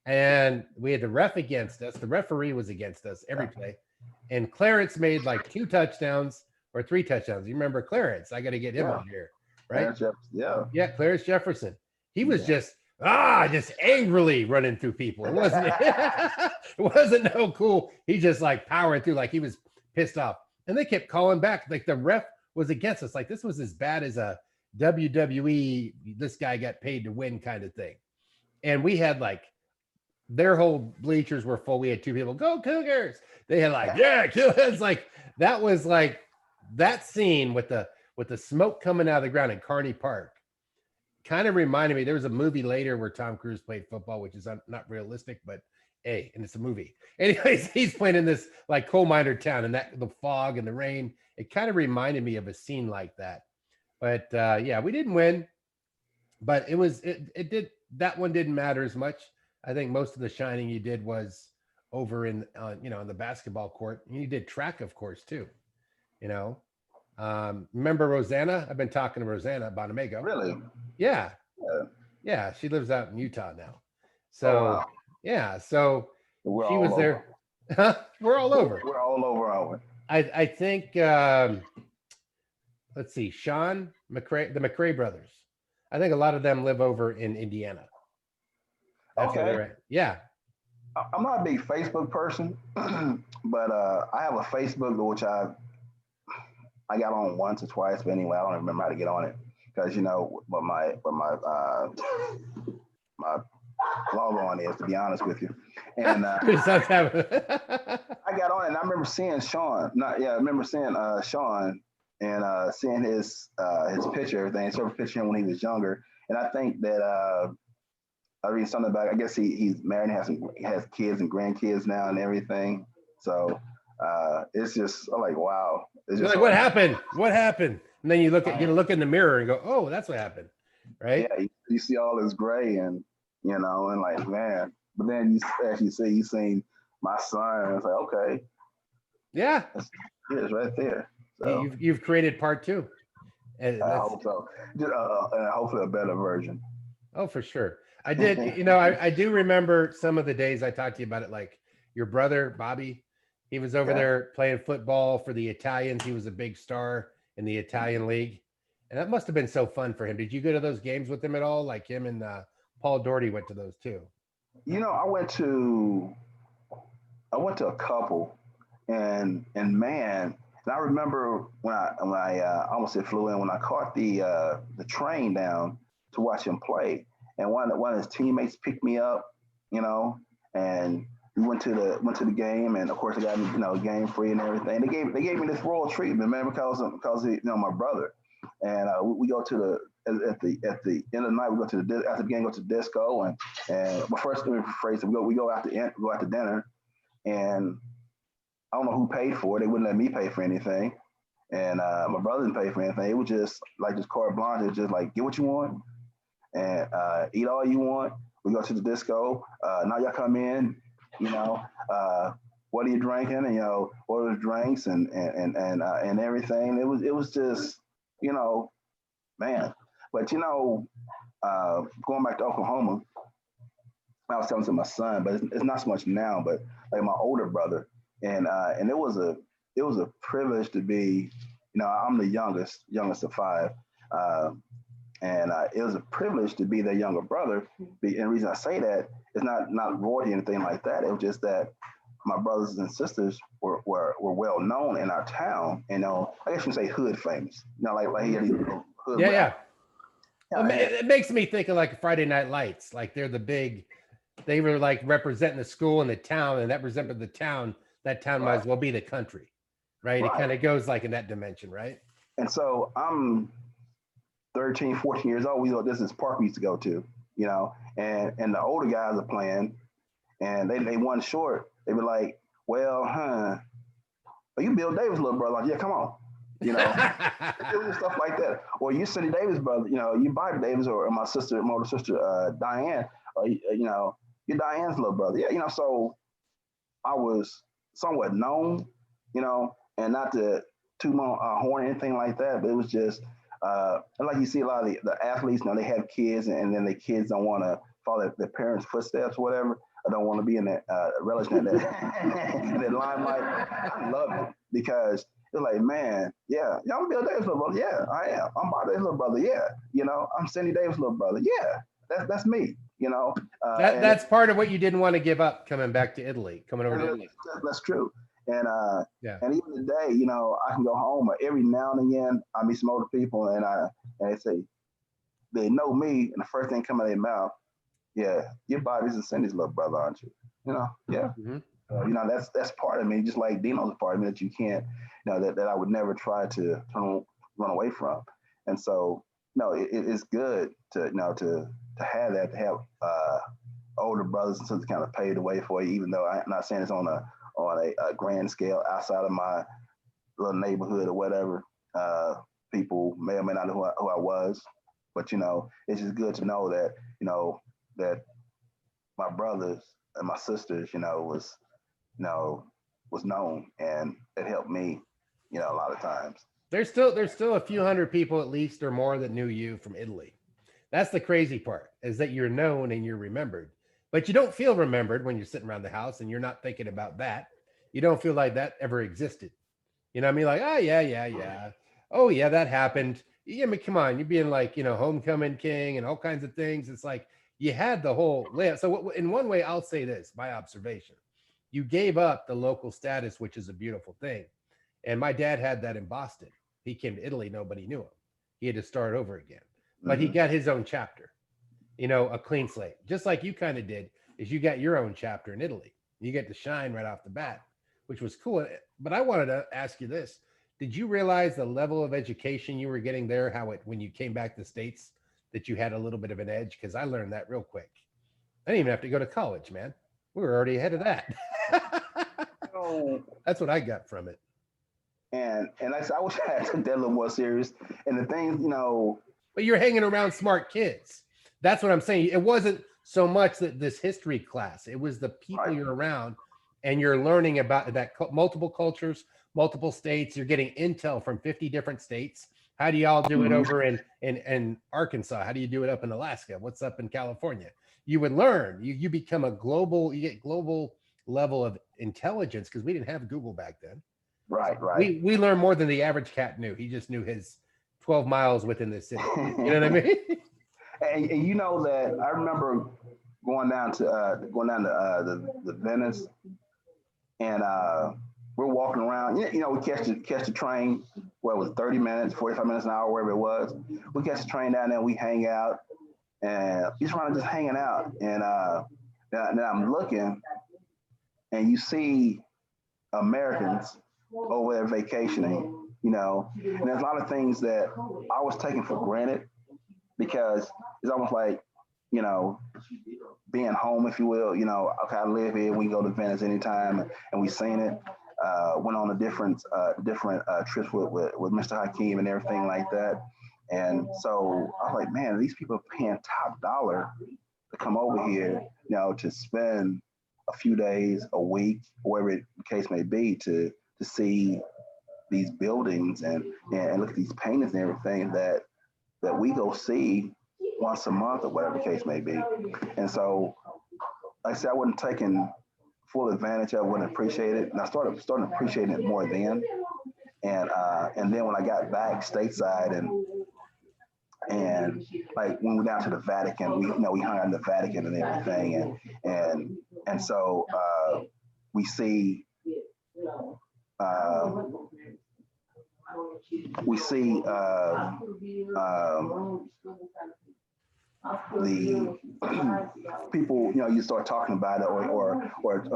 B: And we had the ref against us. The referee was against us every play. And Clarence made like 2 touchdowns or 3 touchdowns. You remember Clarence? I got to get him on here, right? Yeah, Clarence Jefferson. He was just angrily running through people. It wasn't it wasn't no cool. He just like powering through like he was pissed off. And they kept calling back. Like the ref was against us. Like this was as bad as a WWE, this guy got paid to win kind of thing. And we had like their whole bleachers were full. We had 2 people, go Cougars. They had like, yeah, it's like that was like that scene with the smoke coming out of the ground in Kearney Park kind of reminded me. There was a movie later where Tom Cruise played football, which is not realistic, but hey, and it's a movie. Anyways, he's playing in this like coal miner town, and the fog and the rain. It kind of reminded me of a scene like that. But yeah, we didn't win, but it did, that one didn't matter as much. I think most of the shining you did was over in on the basketball court. And you did track, of course, too. You know, remember Rosanna? I've been talking to Rosanna Bonamego.
A: Really?
B: Yeah,
A: Yeah.
B: yeah. She lives out in Utah now. So
A: wow.
B: yeah, so
A: We're
B: she
A: all
B: was
A: over.
B: there. We're all over.
A: We're all over, aren't we?
B: I think let's see, Sean McCrae, the McCrae brothers. I think a lot of them live over in Indiana. That's where
A: Okay.
B: they're at. Yeah.
A: I'm not a big Facebook person, but I have a Facebook which I got on once or twice, but anyway, I don't remember how to get on it because what my my log on is, to be honest with you. And I got on it, and I remember seeing Sean. I remember seeing Sean and seeing his picture, everything. So picture him when he was younger, and I think that. I read something about. I guess he's married, and he has kids and grandkids now and everything. So it's just I'm like, wow. It's
B: You're
A: just
B: like, what happened? What happened? And then you get a look in the mirror and go, oh, that's what happened, right?
A: Yeah, you see all this gray and and like, man. But then you actually see you seen my son, and it's like, okay,
B: yeah,
A: it's right there. So
B: you've created part two, and
A: I hope so. And hopefully a better version.
B: Oh, for sure. I did. I do remember some of the days I talked to you about it. Like your brother, Bobby, he was over there playing football for the Italians. He was a big star in the Italian league. And that must have been so fun for him. Did you go to those games with him at all? Like him and Paul Doherty went to those too.
A: I went to a couple and man, and I remember when I almost flew in when I caught the train down to watch him play. And one of his teammates picked me up, and we went to the game, and of course I got game free and everything. They gave me this royal treatment, man, because my brother. And we go to the at the end of the night, we go to after the game, go to the disco, and well, first let me rephrase it. We go out to dinner, and I don't know who paid for it. They wouldn't let me pay for anything, and my brother didn't pay for anything. It was just like this carte blanche. It's just like, get what you want and eat all you want. We go to the disco. Now y'all come in, what are you drinking? And what are the drinks and everything. It was just, man. But going back to Oklahoma, I was telling to my son, but it's not so much now. But like my older brother, and it was a privilege to be, I'm the youngest of five. And it was a privilege to be their younger brother. And the reason I say that is not royalty or anything like that. It was just that my brothers and sisters were well known in our town. And I guess you can say hood famous. Like hood.
B: Yeah. Well, it makes me think of like Friday Night Lights. Like they were like representing the school and the town, and that represented the town. That town might as well be the country, right? It kind of goes like in that dimension, right?
A: And so I'm 13, 14 years old. This is park we used to go to, and the older guys are playing, and they won short. They were like, well, are you Bill Davis' little brother? Like, yeah, come on. It was stuff like that. Or you Cindy Davis' brother, you Bobby Davis, or my older sister, Diane, or, you're Diane's little brother. Yeah, so I was somewhat known, and not to toot my horn or anything like that, but it was just, and like you see a lot of the athletes, they have kids, and then the kids don't want to follow their parents' footsteps or whatever. I don't want to be in that relish in that limelight. I love it because it's like, man, yeah, I'm Bill Davis' little brother. Yeah, I am. I'm Bob Davis' little brother. Yeah, I'm Cindy Davis' little brother. Yeah, that's me.
B: That's part of what you didn't want to give up coming back to Italy, coming over to Italy.
A: That's true. And and even today, I can go home, or every now and again I meet some older people, and they say they know me, and the first thing come out of their mouth, yeah, you're Bobby's and Cindy's little brother, aren't you? Yeah.
B: Mm-hmm.
A: That's part of me, just like Dino's part of me that you can't, that I would never try to run away from. And so, no, it's good to, to have that, to have older brothers and sisters kind of pave the way for you, even though I'm not saying it's on a grand scale outside of my little neighborhood or whatever. People may or may not know who I was, but it's just good to know that that my brothers and my sisters, was known, and it helped me, a lot of times.
B: There's still a few hundred people at least or more that knew you from Italy. That's the crazy part, is that you're known and you're remembered, but you don't feel remembered when you're sitting around the house and you're not thinking about that. You don't feel like that ever existed. You know what I mean? Like, oh yeah. Oh yeah, that happened. Yeah, I mean, come on, you're being like, homecoming king and all kinds of things. It's like you had the whole layout. So in one way, I'll say this, my observation, you gave up the local status, which is a beautiful thing. And my dad had that in Boston. He came to Italy, nobody knew him. He had to start over again. But he got his own chapter, a clean slate, just like you kind of did, is you got your own chapter in Italy. You get to shine right off the bat, which was cool. But I wanted to ask you this. Did you realize the level of education you were getting there, when you came back to the States, that you had a little bit of an edge? Because I learned that real quick. I didn't even have to go to college, man. We were already ahead of that. That's what I got from it.
A: And I wish I had took that a little more serious. And the things,
B: But you're hanging around smart kids. That's what I'm saying. It wasn't so much that this history class. It was the people you're around, and you're learning about that multiple cultures, multiple states. You're getting intel from 50 different states. How do y'all do it over in Arkansas? How do you do it up in Alaska? What's up in California? You would learn. You become you get global level of intelligence, because we didn't have Google back then.
A: Right.
B: We learned more than the average cat knew. He just knew his 12 miles within the city. You know what I mean?
A: And you know that I remember going down to the Venice, and we're walking around. We catch the train. What was it, 30 minutes, 45 minutes an hour, wherever it was. We catch the train down there. We hang out, and he's around just hanging out. And then I'm looking, and you see Americans over there vacationing, and there's a lot of things that I was taking for granted, because it's almost like, being home, if you will. Okay, I live here. We can go to Venice anytime, and we've seen it. Went on a different trips with Mr. Hakeem and everything like that. And so I was like, man, these people are paying top dollar to come over here, to spend a few days, a week, whatever the case may be, to see these buildings and look at these paintings and everything that we go see once a month or whatever the case may be. And so, like I said, I wasn't taking full advantage of it, wouldn't appreciate it. And I started appreciating it more then. And then when I got back stateside and like when we went down to the Vatican, we hung out in the Vatican and everything. And so we see the people, you start talking about it or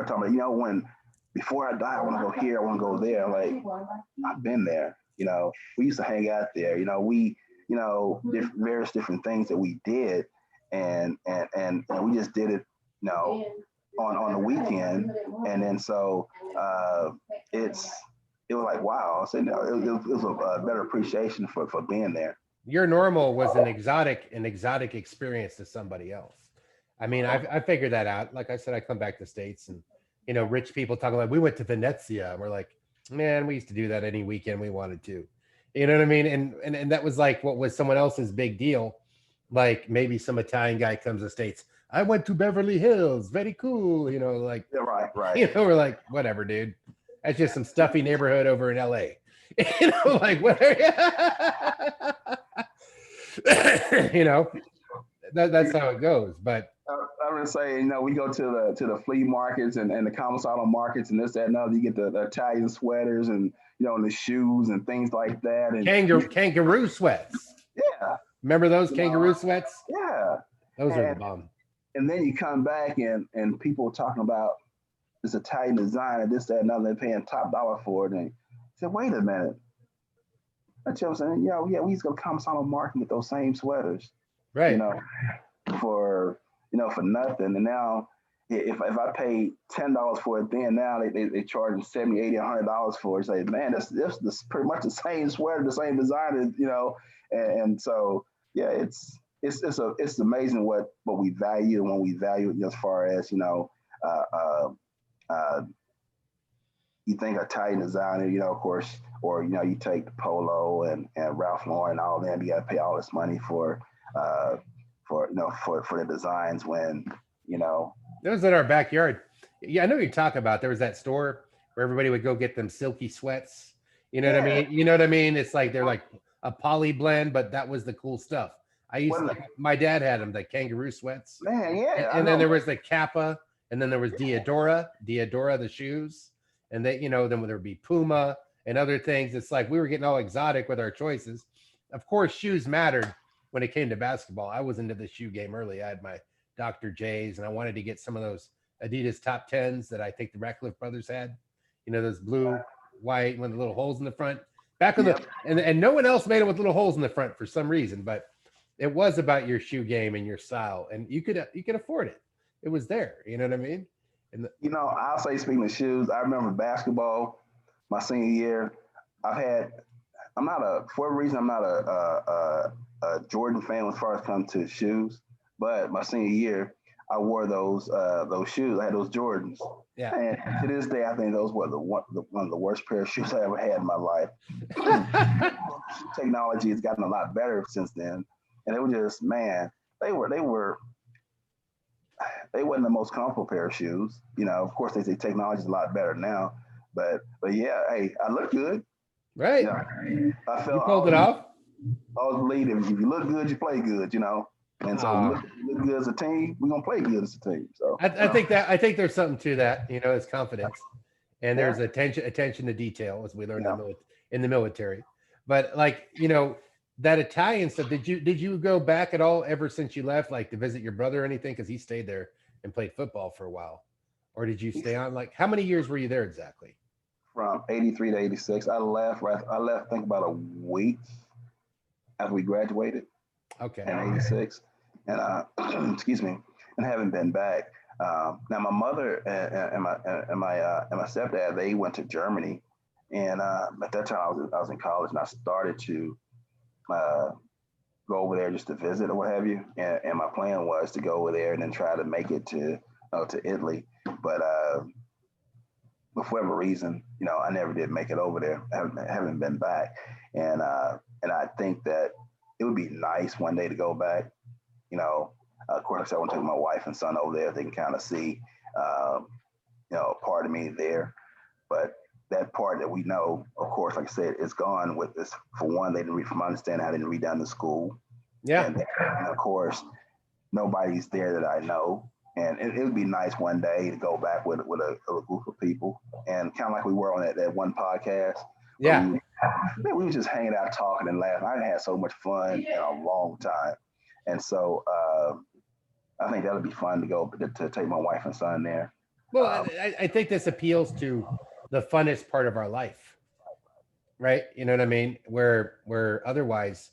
A: talking about, when before I die, I want to go here, I want to go there. I'm like, I've been there. We used to hang out there. We, various different things that we did, and we just did it, on the weekend, and then so it was like, wow. So it was a better appreciation for being there.
B: Your normal was an exotic experience to somebody else. I mean, I figured that out. Like I said, I come back to States, and rich people talking like, we went to Venezia, and we're like, man, we used to do that any weekend we wanted to. You know what I mean? And that was like what was someone else's big deal. Like maybe some Italian guy comes to States, I went to Beverly Hills, very cool. Like,
A: yeah, right.
B: We're like, whatever, dude. That's just some stuffy neighborhood over in LA. Like whatever. That's how it goes. But
A: I would say, we go to the flea markets and the commissarial markets and this, that, and other. You get the Italian sweaters and and the shoes and things like that. And
B: kangaroo sweats.
A: Yeah.
B: Remember those kangaroo sweats?
A: Yeah.
B: Those are the bomb.
A: And then you come back and people talking about this Italian designer, this, that, and other, they're paying top dollar for it. And I said, wait a minute. That's what I'm saying. Yeah, we used to go to Commissano Market and get those same sweaters,
B: Right.
A: you know, for for nothing. And now if I pay $10 for it, then now they charging $70, $80, $100 for it. Say, man, this pretty much the same sweater, the same designer, and so yeah, it's amazing what we value and when we value it, as far as you think Italian designer, of course, or you take the Polo and Ralph Lauren, all them, you got to pay all this money for the designs when
B: It was in our backyard. Yeah, I know what you're talking about. There was that store where everybody would go get them silky sweats. You know what I mean? You know what I mean? It's like they're like a poly blend, but that was the cool stuff. My dad had them, the kangaroo sweats.
A: Man, yeah.
B: And then there was the Kappa, and then there was Diadora, the shoes. And they, then there would be Puma and other things. It's like we were getting all exotic with our choices. Of course, shoes mattered when it came to basketball. I was into the shoe game early. I had my Dr. J's, and I wanted to get some of those Adidas top 10s that I think the Ratcliffe brothers had. Those blue, white, with the little holes in the front. Back on and no one else made it with little holes in the front for some reason, but it was about your shoe game and your style, and you could afford it. It was there. You know what I mean? And
A: I'll say, speaking of shoes, I remember basketball my senior year. I'm not a Jordan fan as far as comes to shoes, but my senior year, I wore those shoes. I had those Jordans.
B: Yeah.
A: And to this day, I think those were one of the worst pair of shoes I ever had in my life. Technology has gotten a lot better since then, and it was just, man, they wasn't the most comfortable pair of shoes. Of course, they say technology is a lot better now, but yeah, hey, I look good.
B: Right.
A: I felt
B: you pulled it off.
A: I always believe if you look good, you play good. And so look good as a team, we're gonna play good as a team. So
B: I think there's something to that. It's confidence, and there's attention to detail, as we learned in the military. But that Italian stuff. Did you go back at all ever since you left, like to visit your brother or anything? Because he stayed there and played football for a while, or did you stay on? Like, how many years were you there exactly?
A: From 83 to 86. I left, I think about a week after we graduated.
B: Okay.
A: In 86. And excuse me, and haven't been back. Now my mother and my stepdad, they went to Germany, and at that time I was in college, and I started to go over there just to visit or what have you. And my plan was to go over there and then try to make it to Italy, but for whatever reason, I never did make it over there. I haven't been back, and I think that it would be nice one day to go back. Of course, I want to take my wife and son over there. They can kind of see, part of me there. But that part that we know, of course, like I said, is gone with this. For one, they didn't read, from my understanding, I didn't read down to school.
B: Yeah.
A: And of course, nobody's there that I know. And it would be nice one day to go back with a group of people, and kind of like we were on that one podcast.
B: Yeah.
A: We were just hanging out, talking and laughing. I had so much fun in a long time. And so I think that would be fun to go to take my wife and son there.
B: Well, I think this appeals to the funnest part of our life, right? You know what I mean? Where otherwise,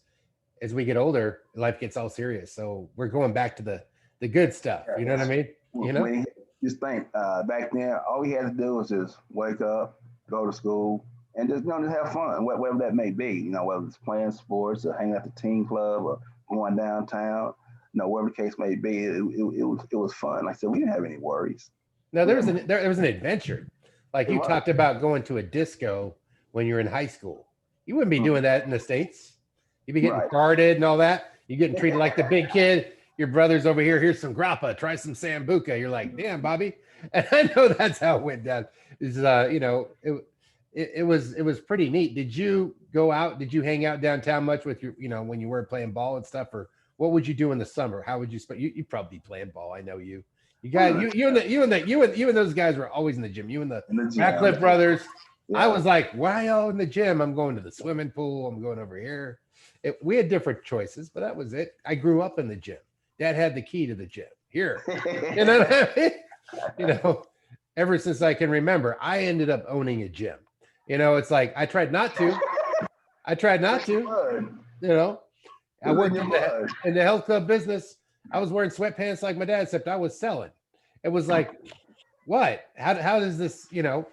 B: as we get older, life gets all serious. So we're going back to the good stuff. You know what I mean?
A: Just think, back then, all we had to do was just wake up, go to school, and just just have fun, whatever that may be. Whether it's playing sports or hanging at the team club or going downtown, whatever the case may be, it was fun. Like I said, we didn't have any worries.
B: No, there was an adventure. Like you talked about going to a disco when you were in high school. You wouldn't be doing that in the States. You'd be getting guarded and all that. You're getting treated like the big kid. Your brother's over here. Here's some grappa. Try some sambuca. You're like, damn, Bobby. And I know that's how it went down. It was pretty neat. Did you go out? Did you hang out downtown much with your, when you weren't playing ball and stuff? Or what would you do in the summer? How would you spend? You'd probably be playing ball. I know you. You guys, you and those guys were always in the gym. You and the Ratcliffe brothers. Yeah. I was like, why y'all in the gym? I'm going to the swimming pool. I'm going over here. We had different choices, but that was it. I grew up in the gym. Dad had the key to the gym. Here, ever since I can remember, I ended up owning a gym. You know, it's like I tried not to. I tried not to. You know, I worked in the health club business. I was wearing sweatpants like my dad, except I was selling. It was like, what? How does this? You know,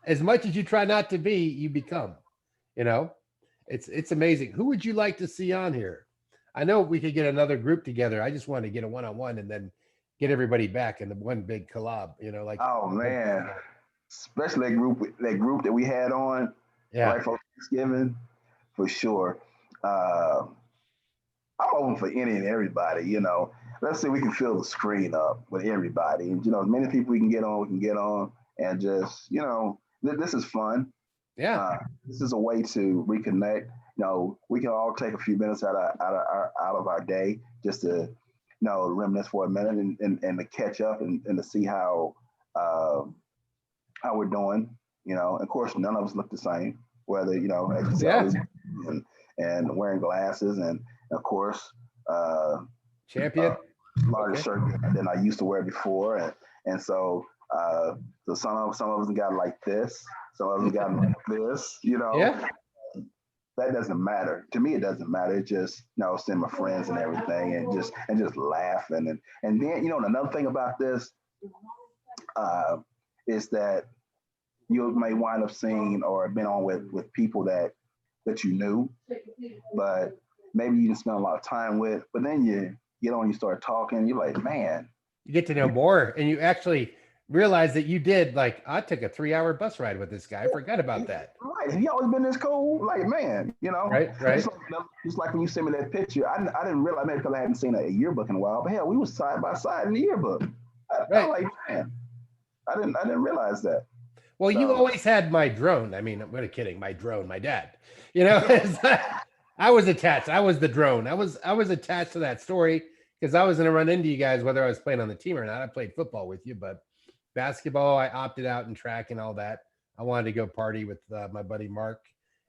B: as much as you try not to be, you become. You know, it's amazing. Who would you like to see on here? I know we could get another group together. I just want to get a one-on-one and then get everybody back in the one big collab. You know, like
A: Oh man, especially that group that we had on
B: yeah,
A: right for Thanksgiving, for sure. Uh, I'm open for any and everybody. Let's say we can fill the screen up with everybody, and as many people we can get on, and just this is fun.
B: yeah,
A: This is a way to reconnect. We can all take a few minutes out of our day just to reminisce for a minute and to catch up and to see uh, how we're doing. Of course, none of us look the same. Whether as you see,
B: yeah.
A: always and wearing glasses, and of course, uh,
B: Champion.
A: larger shirt than I used to wear before, and so some of us got like this, some of us got like this.
B: Yeah.
A: That doesn't matter to me. It doesn't matter. It just seeing my friends and everything, and just laughing, and then another thing about this uh, is that you may wind up seeing or been on with people that you knew, but maybe you didn't spend a lot of time with. But then you get on, you start talking, you're like, man,
B: You get to know more, and you actually realize that you did. Like, I took a 3-hour bus ride with this guy. I forgot about that.
A: right, he always been this cool. Like, man,
B: Right, right.
A: Just like when you sent me that picture, I didn't realize, maybe because I hadn't seen a yearbook in a while, but hell, we was side by side in the yearbook. I
B: Right.
A: like, man, I didn't realize that.
B: Well, you
A: So,
B: always had my drone. I mean, I'm not kidding. My drone, my dad. You know, I was attached. I was the drone. I was attached to that story because I was going to run into you guys whether I was playing on the team or not. I played football with you, but basketball, I opted out, and track and all that. I wanted to go party with my buddy Mark,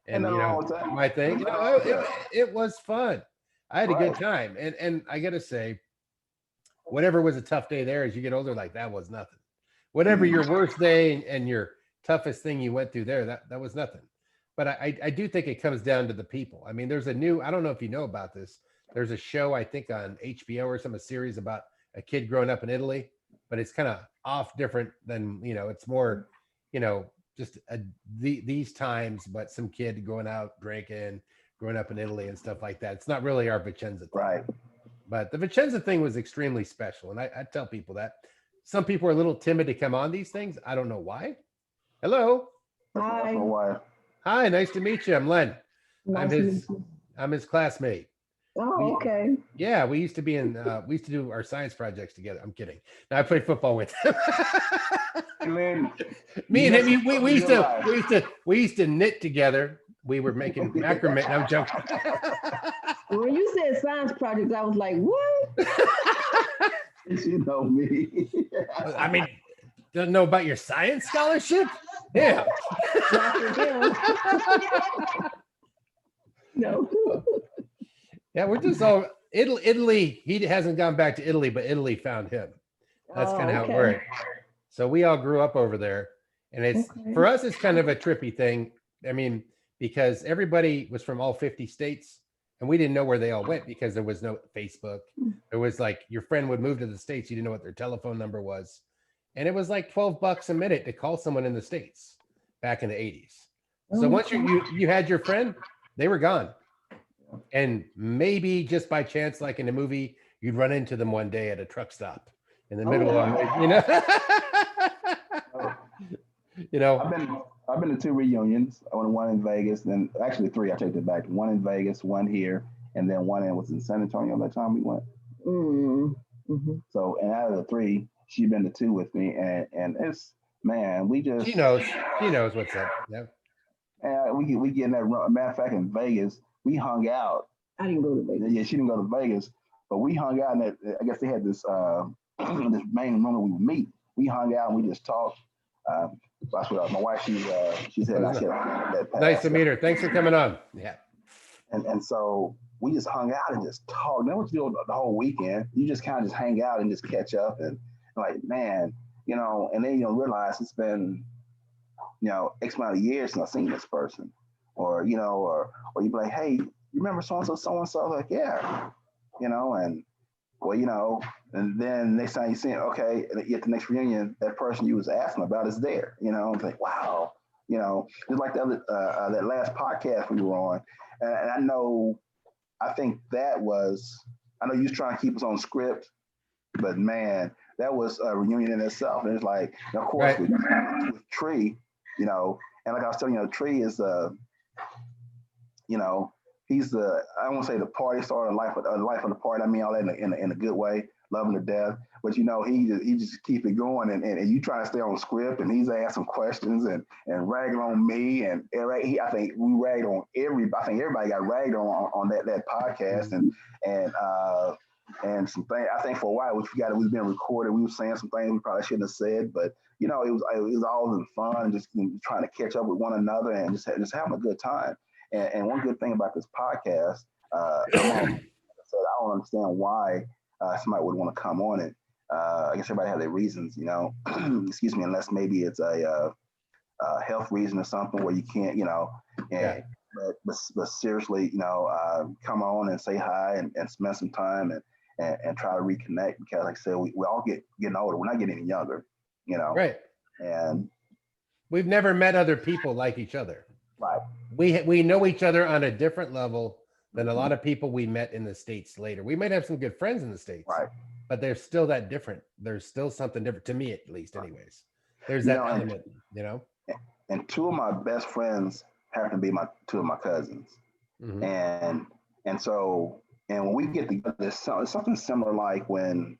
B: and
A: nothing wrong with that.
B: my thing.
A: Nothing wrong with
B: It,
A: that.
B: it was fun. I had a good
A: Right.
B: time, and I gotta say, whatever was a tough day there, as you get older, like that was nothing. Whatever your worst day and your toughest thing you went through there, that was nothing. But I do think it comes down to the people. I mean, there's a new, I don't know if you know about this. There's a show, I think on HBO or some, a series about a kid growing up in Italy, but it's kind of off different than, it's more, just these times, but some kid going out drinking, growing up in Italy and stuff like that. It's not really our Vicenza thing.
A: Right.
B: But the Vicenza thing was extremely special. And I tell people that some people are a little timid to come on these things. I don't know why. Hello.
C: Hi.
A: Why?
B: Hi, nice to meet you. I'm Len.
C: Nice to meet you.
B: I'm his classmate.
C: Oh, okay.
B: Yeah, we used to do our science projects together. I'm kidding. Now I played football with him.
A: Lynn,
B: Me and him, we used to knit together. We were making macrame. I'm joking.
C: When you said science project, I was like, what?
A: you know me.
B: I mean, don't know about your science scholarship? Yeah.
C: Not for him. No.
B: Yeah, we're just all Italy. He hasn't gone back to Italy, but Italy found him. That's kind of how it worked. So we all grew up over there, and it's for us, it's kind of a trippy thing. I mean, because everybody was from all 50 states, and we didn't know where they all went because there was no Facebook. There was like your friend would move to the States, you didn't know what their telephone number was, and it was like $12 a minute to call someone in the States back in the 80s. So once you had your friend, they were gone. And maybe just by chance, like in a movie, you'd run into them one day at a truck stop in the middle of,
A: I've been to 2 reunions. One in Vegas, then actually 3. I take it back. One in Vegas, one here, and then one was in San Antonio that time we went.
C: Mm-hmm.
A: So, and out of the 3, she's been to 2 with me, and it's, man, we just,
B: she knows what's up. Yeah.
A: And we get in that run. Matter of fact, in Vegas, we hung out.
C: I didn't go to Vegas.
A: Yeah, she didn't go to Vegas, but we hung out in that. I guess they had this this main room that we would meet. We hung out and we just talked. That's what my wife. She said that.
B: Nice to meet her. Thanks for coming on. Yeah.
A: And so we just hung out and just talked. Then what you do the whole weekend, you just kind of just hang out and just catch up and like, man, and then realize it's been, X amount of years since I've seen this person, or or you be like, hey, you remember so and so, like, yeah, and well, and then next time you see it, okay, at the next reunion, that person you was asking about is there, it's like, wow, just like the other, that last podcast we were on, and I think I know you was trying to keep us on script, but man, that was a reunion in itself. And it's like, of course,
B: Right.
A: with Tree, and like I was telling you, Tree is you know, he's I don't want to say the party starter, life of the party. I mean all that in a good way, loving to death. But he just keep it going, and you try to stay on script, and he's asking questions and ragging on me, and I think we ragged on everybody. I think everybody got ragged on that podcast, and some things. I think for a while we've been recorded. We were saying some things we probably shouldn't have said, but it was all in fun, and just trying to catch up with one another and just having a good time. And one good thing about this podcast, I don't understand why somebody would want to come on it. I guess everybody has their reasons, excuse me, unless maybe it's a health reason or something where you can't, and but seriously, come on and say hi and spend some time and try to reconnect, because like I said, we all getting older. We're not getting any younger,
B: Right.
A: And
B: We've never met other people like each other.
A: right.
B: We know each other on a different level than a lot of people we met in the States later. We might have some good friends in the States,
A: Right.
B: but they're still that different. There's still something different to me, at least, anyways. There's that element,
A: And two of my best friends happen to be two of my cousins,
B: Mhm.
A: and when we get together, it's something similar like when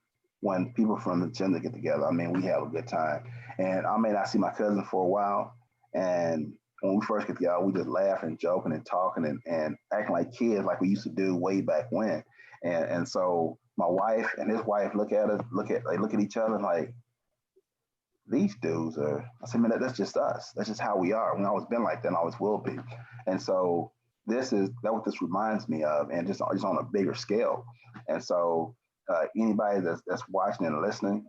A: people from Vicenza get together. I mean, we have a good time, and I may not see my cousin for a while, and when we first get together, we just laughing and joking and talking and acting like kids, like we used to do way back when. And so my wife and his wife look at each other like, these dudes are. I said, man, that's just us. That's just how we are. We've always been like that, and always will be. And so that what this reminds me of, and just on a bigger scale. And so anybody that's watching and listening,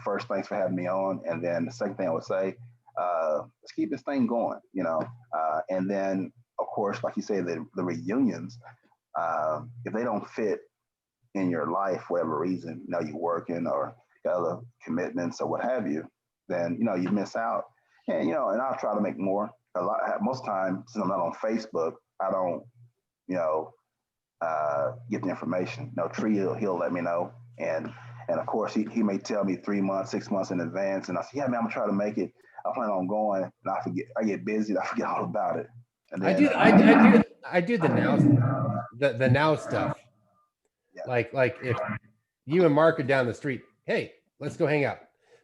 A: first, thanks for having me on. And then the second thing I would say, let's keep this thing going, and then of course, like you say, the reunions, if they don't fit in your life for whatever reason, you're working or got other commitments or what have you, then you miss out. And and I'll try to make more. Most time, since I'm not on Facebook, I don't get the information. Tree, he'll let me know, and of course he may tell me 3 months, 6 months in advance, and I say, yeah, man, I'm gonna try to make it. I plan on going, and I forget. I get busy, and I forget all about it. And then,
B: I do the now stuff.
A: Yeah.
B: Like if you and Mark are down the street, hey, let's go hang out.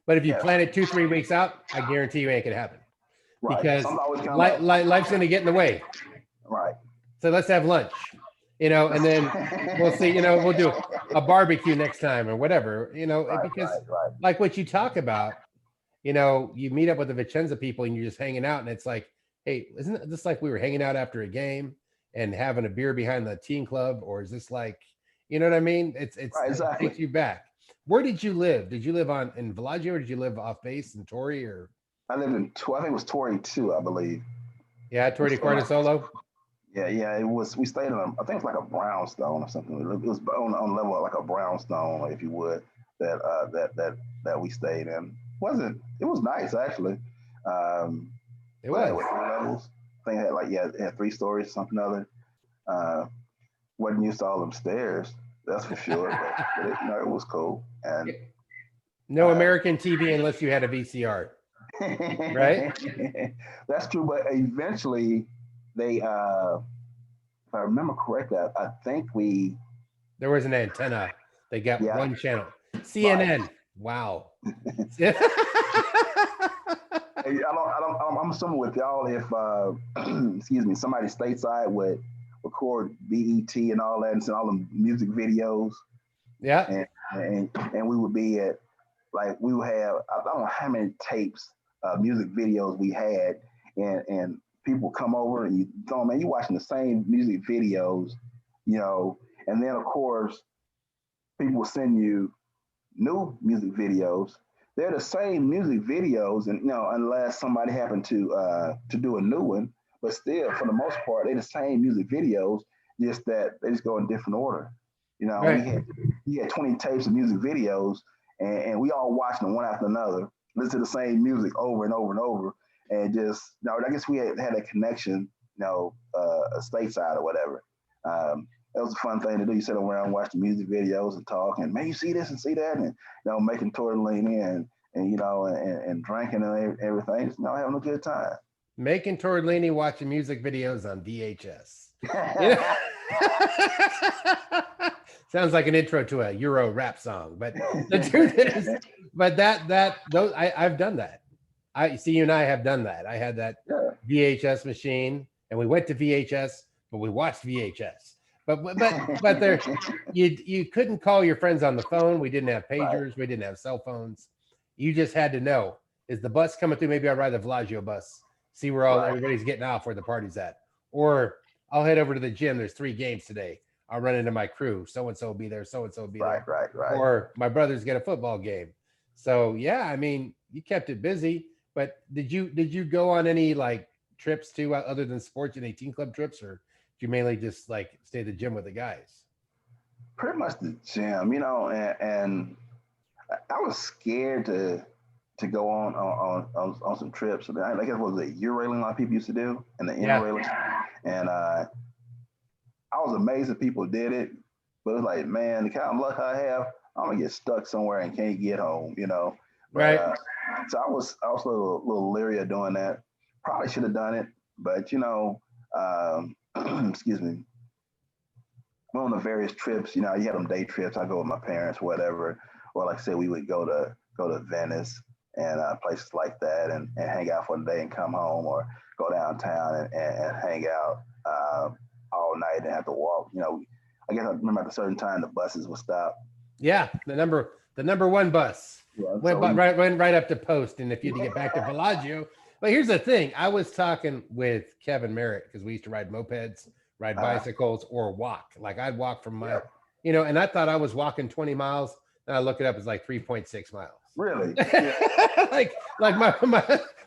B: But if you plan it 2-3 weeks out, I guarantee you ain't gonna happen.
A: Right.
B: Because life's gonna get in the way.
A: Right.
B: So let's have lunch, and then we'll see, we'll do a barbecue next time or whatever, because like what you talk about, you meet up with the Vicenza people and you're just hanging out, and it's like, hey, isn't it just like we were hanging out after a game and having a beer behind the team club? Or is this like, you know what I mean? It takes you back. Where did you live? Did you live in Villaggio, or did you live off base in Torrey? Or
A: I lived in I think it was Torrey too, I believe.
B: Yeah, Torrey di Cornisolo.
A: Yeah, it was. We stayed in I think it's like a brownstone or something. It was on the level of like a brownstone, if you would, that we stayed in. It was nice actually.
B: It was.
A: With 3 levels. I think it had 3 stories, something other. Wasn't used to all them stairs, that's for sure. but it was cool. And
B: no American TV unless you had a VCR. Right?
A: That's true. But eventually, they, if I remember correctly, I think
B: there was an antenna. They got one channel. CNN. Right. Wow.
A: I'm assuming with y'all, if excuse me, somebody stateside would record BET and all that, and send all the music videos.
B: Yeah.
A: And we would be at, like, we would have, I don't know how many tapes, music videos we had, and people come over and you're watching the same music videos, and then of course people will send you new music videos, they're the same music videos, and unless somebody happened to do a new one, but still, for the most part, they're the same music videos, just that they just go in different order.
B: Right.
A: We had 20 tapes of music videos, and we all watching them one after another, listen to the same music over and over and over, and just I guess we had a connection, stateside or whatever. That was a fun thing to do. You sit around, watch the music videos, and talk, and man, you see this and see that, and making tortellini and drinking and everything, just having a good time.
B: Making tortellini, watching music videos on VHS. You know? Sounds like an intro to a Euro rap song, but the truth is, but I've done that. I see you and I have done that. I had that VHS machine, and we went to VHS, but we watched VHS. But there, you couldn't call your friends on the phone. We didn't have pagers. Right. We didn't have cell phones. You just had to know, is the bus coming through? Maybe I'll ride the Bellagio bus, see where everybody's getting off, where the party's at. Or I'll head over to the gym. There's 3 games today. I'll run into my crew. So-and-so will be there. So-and-so will be there.
A: Right.
B: Or my brother's got a football game. So yeah, I mean, you kept it busy. But did you go on any like trips too, other than sports and 18 club trips, or did you mainly just like stay at the gym with the guys?
A: Pretty much the gym, and I was scared to go on some trips. I mean, I guess it was a Eurailing a lot of people used to do, and the Interrailing, and I was amazed that people did it, but it was like, man, the kind of luck I have, I'm gonna get stuck somewhere and can't get home, But,
B: right.
A: So I was a little leery of doing that. Probably should have done it, but excuse me. On the various trips, you had them day trips. I go with my parents, whatever. Or like I said, we would go to Venice and places like that, and hang out for the day and come home, or go downtown and hang out all night and have to walk. I guess I remember at a certain time the buses would stop.
B: Yeah, the number 1 bus.
A: Yeah,
B: went right up to Post, and if you had to get back to Bellagio. But here's the thing: I was talking with Kevin Merritt, because we used to ride mopeds, ride bicycles, or walk. Like I'd walk from my, and I thought I was walking 20 miles. And I look it up; it's like 3.6 miles.
A: Really?
B: like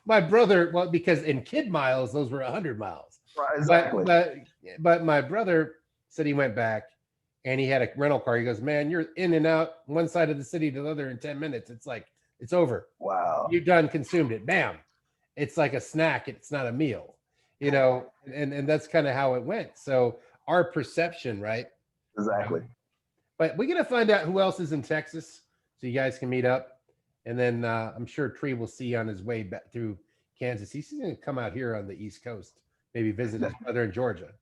B: my brother. Well, because in kid miles, those were 100 miles.
A: Right, exactly.
B: But my brother said he went back. And he had a rental car. He goes, man, you're in and out one side of the city to the other in 10 minutes. It's like, it's over.
A: Wow.
B: You done consumed it. Bam. It's like a snack. It's not a meal, and that's kind of how it went. So our perception, right?
A: Exactly.
B: But we're going to find out who else is in Texas so you guys can meet up. And then I'm sure Tree will see you on his way back through Kansas. He's going to come out here on the East Coast, maybe visit his brother in Georgia.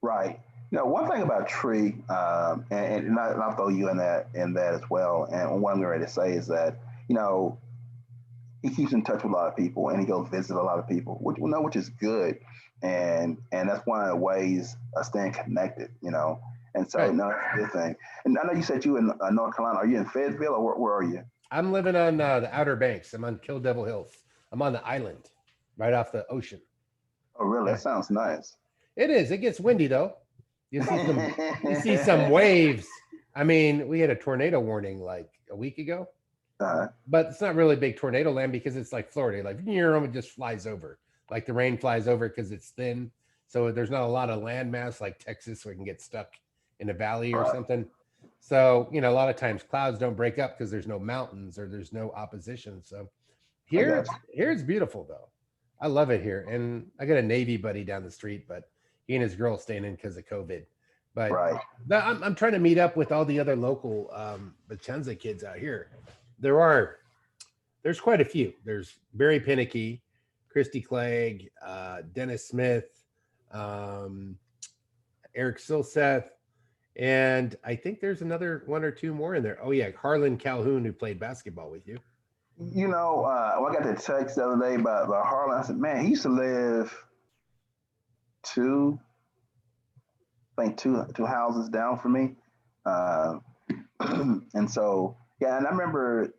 A: Right. One thing about Tree, and I'll throw you in that as well. And what I'm ready to say is that, he keeps in touch with a lot of people, and he goes visit a lot of people, which is good. And that's one of the ways of staying connected, And so,
B: right.
A: No, that's a good thing. And I know you said you in North Carolina. Are you in Fayetteville, or where are you?
B: I'm living on the Outer Banks. I'm on Kill Devil Hills. I'm on the island, right off the ocean.
A: Oh, really? That sounds nice.
B: It is. It gets windy, though. You see some waves. I mean, we had a tornado warning like a week ago, but it's not really big tornado land because it's like Florida. Like, it just flies over. Like the rain flies over because it's thin. So there's not a lot of land mass like Texas where it can get stuck in a valley or something. So, a lot of times clouds don't break up because there's no mountains or there's no opposition. So here it's beautiful, though. I love it here. And I got a Navy buddy down the street, but he and his girl staying in because of COVID. But I'm trying to meet up with all the other local Vicenza kids out here. There's quite a few. There's Barry Pinicky, Christy Clegg, Dennis Smith, Eric Silseth, and I think there's another 1 or 2 more in there. Oh yeah, Harlan Calhoun, who played basketball with you.
A: I got the text the other day about Harlan. I said, man, he used to live two houses down from me. And so, and I remember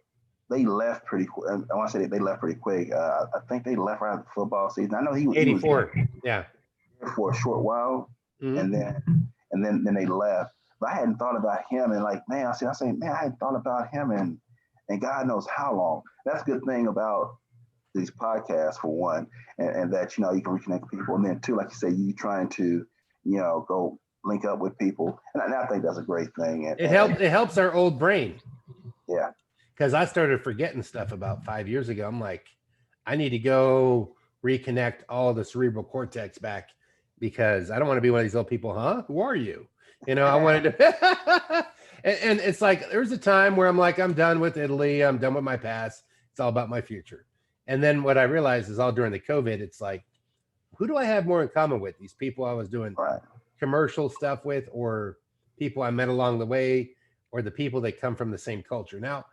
A: they left pretty quick. I want to say they left pretty quick. I think they left right after the football season. I know he was
B: 84.
A: For a short while, and then they left. But I hadn't thought about him, and like, man, I say, man, I hadn't thought about him and God knows how long. That's a good thing about these podcasts, for one, and that, you can reconnect people. And then two, like you say, you trying to, go link up with people. And I think that's a great thing. And
B: It helps our old brain.
A: Yeah.
B: Because I started forgetting stuff about 5 years ago. I'm like, I need to go reconnect all the cerebral cortex back, because I don't want to be one of these old people. Huh? Who are you? I wanted to. and it's like, there's a time where I'm like, I'm done with Italy. I'm done with my past. It's all about my future. And then what I realized is all during the COVID, it's like, who do I have more in common with? These people I was doing commercial stuff with, or people I met along the way, or the people that come from the same culture. Now,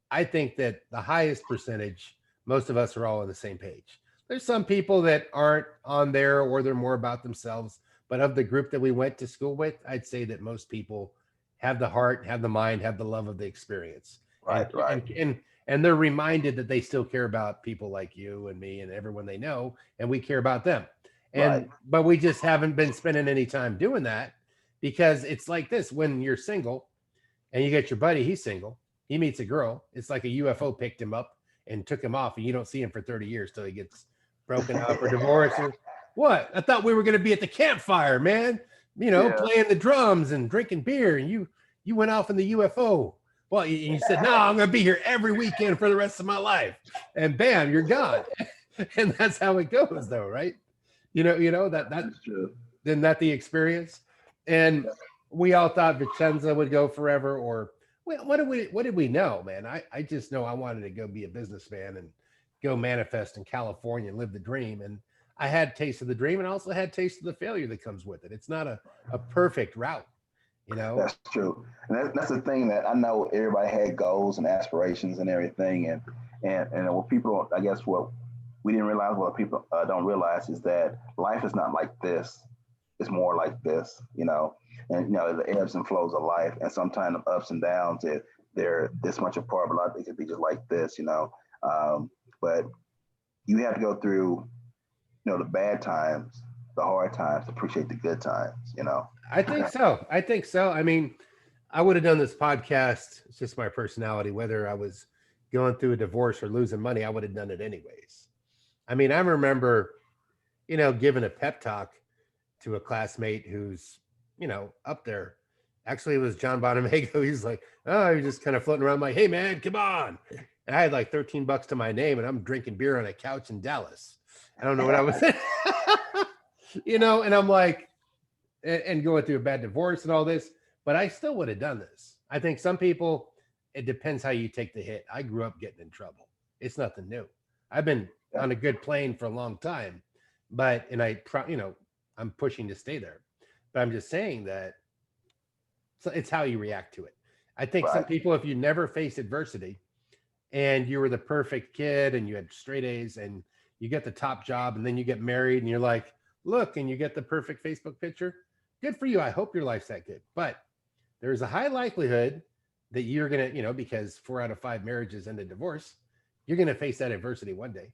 B: I think that the highest percentage, most of us are all on the same page. There's some people that aren't on there, or they're more about themselves. But of the group that we went to school with, I'd say that most people have the heart, have the mind, have the love of the experience.
A: Right.
B: And they're reminded that they still care about people like you and me and everyone they know, and we care about them. But we just haven't been spending any time doing that, because it's like this: when you're single and you get your buddy, he's single, he meets a girl, it's like a UFO picked him up and took him off, and you don't see him for 30 years till he gets broken up or divorced. Or what? I thought we were going to be at the campfire, man, playing the drums and drinking beer, and you went off in the UFO. Well, you said, no, I'm going to be here every weekend for the rest of my life. And bam, you're gone. And that's how it goes, though, right? That's
A: true.
B: Isn't that the experience? And we all thought Vicenza would go forever, or what did we know, man? I just know I wanted to go be a businessman and go manifest in California and live the dream. And I had taste of the dream, and also had taste of the failure that comes with it. It's not a perfect route.
A: That's true, and that's the thing, that I know everybody had goals and aspirations and everything, and what people, I guess, what we didn't realize, what people don't realize, is that life is not like this. It's more like this, and the ebbs and flows of life, and sometimes the ups and downs, they're this much apart, but it could be just like this, but you have to go through, the bad times, the hard times, to appreciate the good times,
B: I think so. I mean, I would have done this podcast. It's just my personality. Whether I was going through a divorce or losing money, I would have done it anyways. I mean, I remember, giving a pep talk to a classmate who's, up there. Actually, it was John Bonamago. He's like, oh, you're just kind of floating around. I'm like, hey, man, come on. And I had like $13 to my name, and I'm drinking beer on a couch in Dallas. I don't know what I was saying. And I'm like, and going through a bad divorce and all this, but I still would have done this. I think some people, it depends how you take the hit. I grew up getting in trouble. It's nothing new. I've been on a good plane for a long time, I'm pushing to stay there. But I'm just saying that it's how you react to it. I think some people, if you never face adversity and you were the perfect kid and you had straight A's and you get the top job, and then you get married and you're like, look, and you get the perfect Facebook picture, good for you. I hope your life's that good. But there's a high likelihood that you're going to, because 4 out of 5 marriages end in divorce, you're going to face that adversity one day.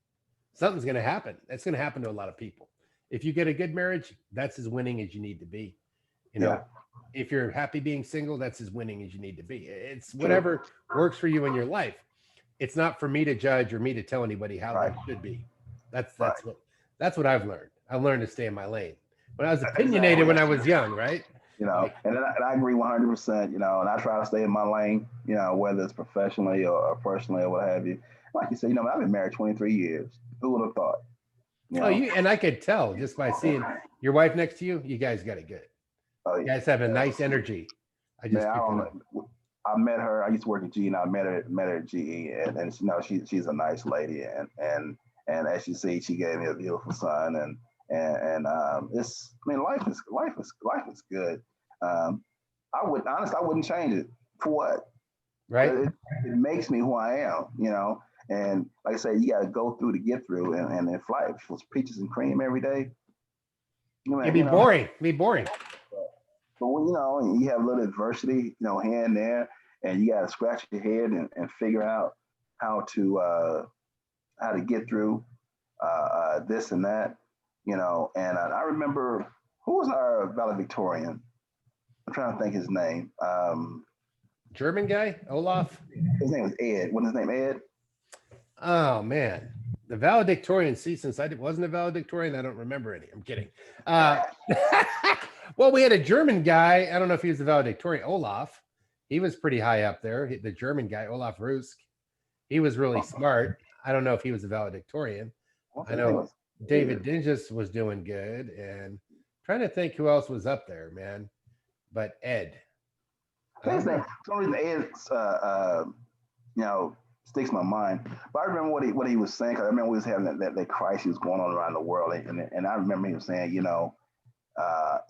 B: Something's going to happen. That's going to happen to a lot of people. If you get a good marriage, that's as winning as you need to be. If you're happy being single, that's as winning as you need to be. It's whatever works for you in your life. It's not for me to judge or me to tell anybody how life should be. That's what I've learned. I've learned to stay in my lane. When I was opinionated when I was young, right?
A: And I agree 100%, and I try to stay in my lane, whether it's professionally or personally or what have you. Like you said, I've been married 23 years. Who would have thought?
B: And I could tell just by seeing your wife next to you, you guys got it good. You guys have a nice energy. I
A: met her. I used to work at GE, and I met her at GE, and she's a nice lady, and as you see, she gave me a beautiful son, and life is good. I wouldn't change it for what,
B: right?
A: It makes me who I am, and like I say, you got to go through to get through, and if life was peaches and cream every day,
B: it'd be boring.
A: But when you have a little adversity, here and there, and you got to scratch your head and figure out how to get through this and that, and I remember, who was our valedictorian? I'm trying to think his name.
B: German guy, Olaf.
A: His name was Ed. Wasn't his name Ed?
B: Oh man, the valedictorian. See, since I wasn't a valedictorian, I don't remember any. I'm kidding. Well, we had a German guy. I don't know if he was the valedictorian. Olaf. He was pretty high up there. The German guy, Olaf Rusk. He was really smart. I don't know if he was a valedictorian. I know David Dinges was doing good, and trying to think who else was up there, man. But Ed.
A: For some reason, Ed, sticks in my mind. But I remember what he was saying. Cause I remember we was having that crisis going on around the world, and I remember he was saying,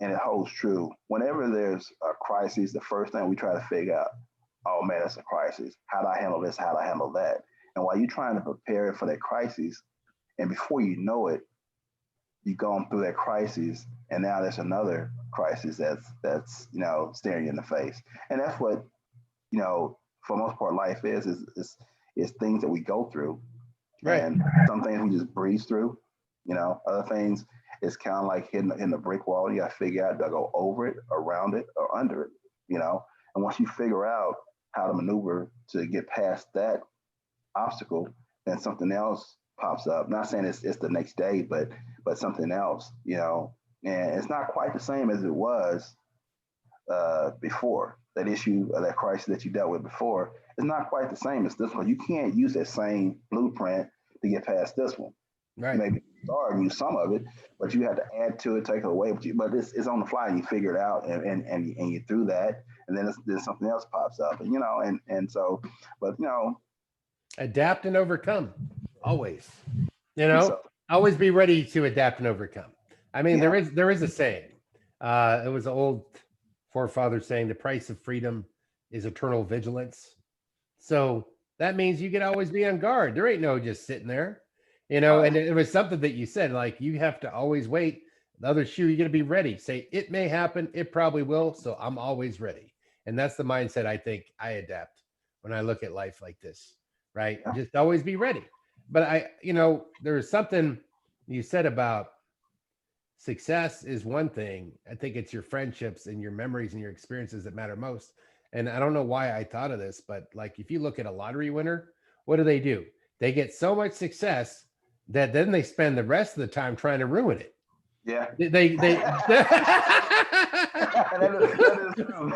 A: and it holds true. Whenever there's a crisis, the first thing we try to figure out, oh man, that's a crisis. How do I handle this? How do I handle that? And while you're trying to prepare for that crisis, and before you know it, you've gone through that crisis, and now there's another crisis that's staring you in the face. And that's what for the most part life is things that we go through.
B: Right.
A: And some things we just breeze through. Other things it's kind of like hitting a brick wall. You got to figure out to go over it, around it, or under it. And once you figure out how to maneuver to get past that obstacle, then something else pops up. Not saying it's the next day, but something else. And it's not quite the same as it was before. That issue or that crisis that you dealt with before is not quite the same as this one. You can't use that same blueprint to get past this one.
B: Right.
A: Maybe start and use some of it, but you have to add to it, take it away. But it's on the fly, and you figure it out, and you through that, and then something else pops up, and so, but
B: adapt and overcome. Always,
A: so,
B: always be ready to adapt and overcome. I mean, there is a saying. It was an old forefather saying, "The price of freedom is eternal vigilance." So that means you can always be on guard. There ain't no just sitting there. And it was something that you said, like, you have to always wait. The other shoe, you're going to be ready. Say, it may happen. It probably will. So I'm always ready. And that's the mindset I think I adapt when I look at life like this, right? Just always be ready. But there's something you said about success is one thing. I think it's your friendships and your memories and your experiences that matter most. And I don't know why I thought of this, but like, if you look at a lottery winner, what do? They get so much success that then they spend the rest of the time trying to ruin it.
A: Yeah.
B: They
A: that is true.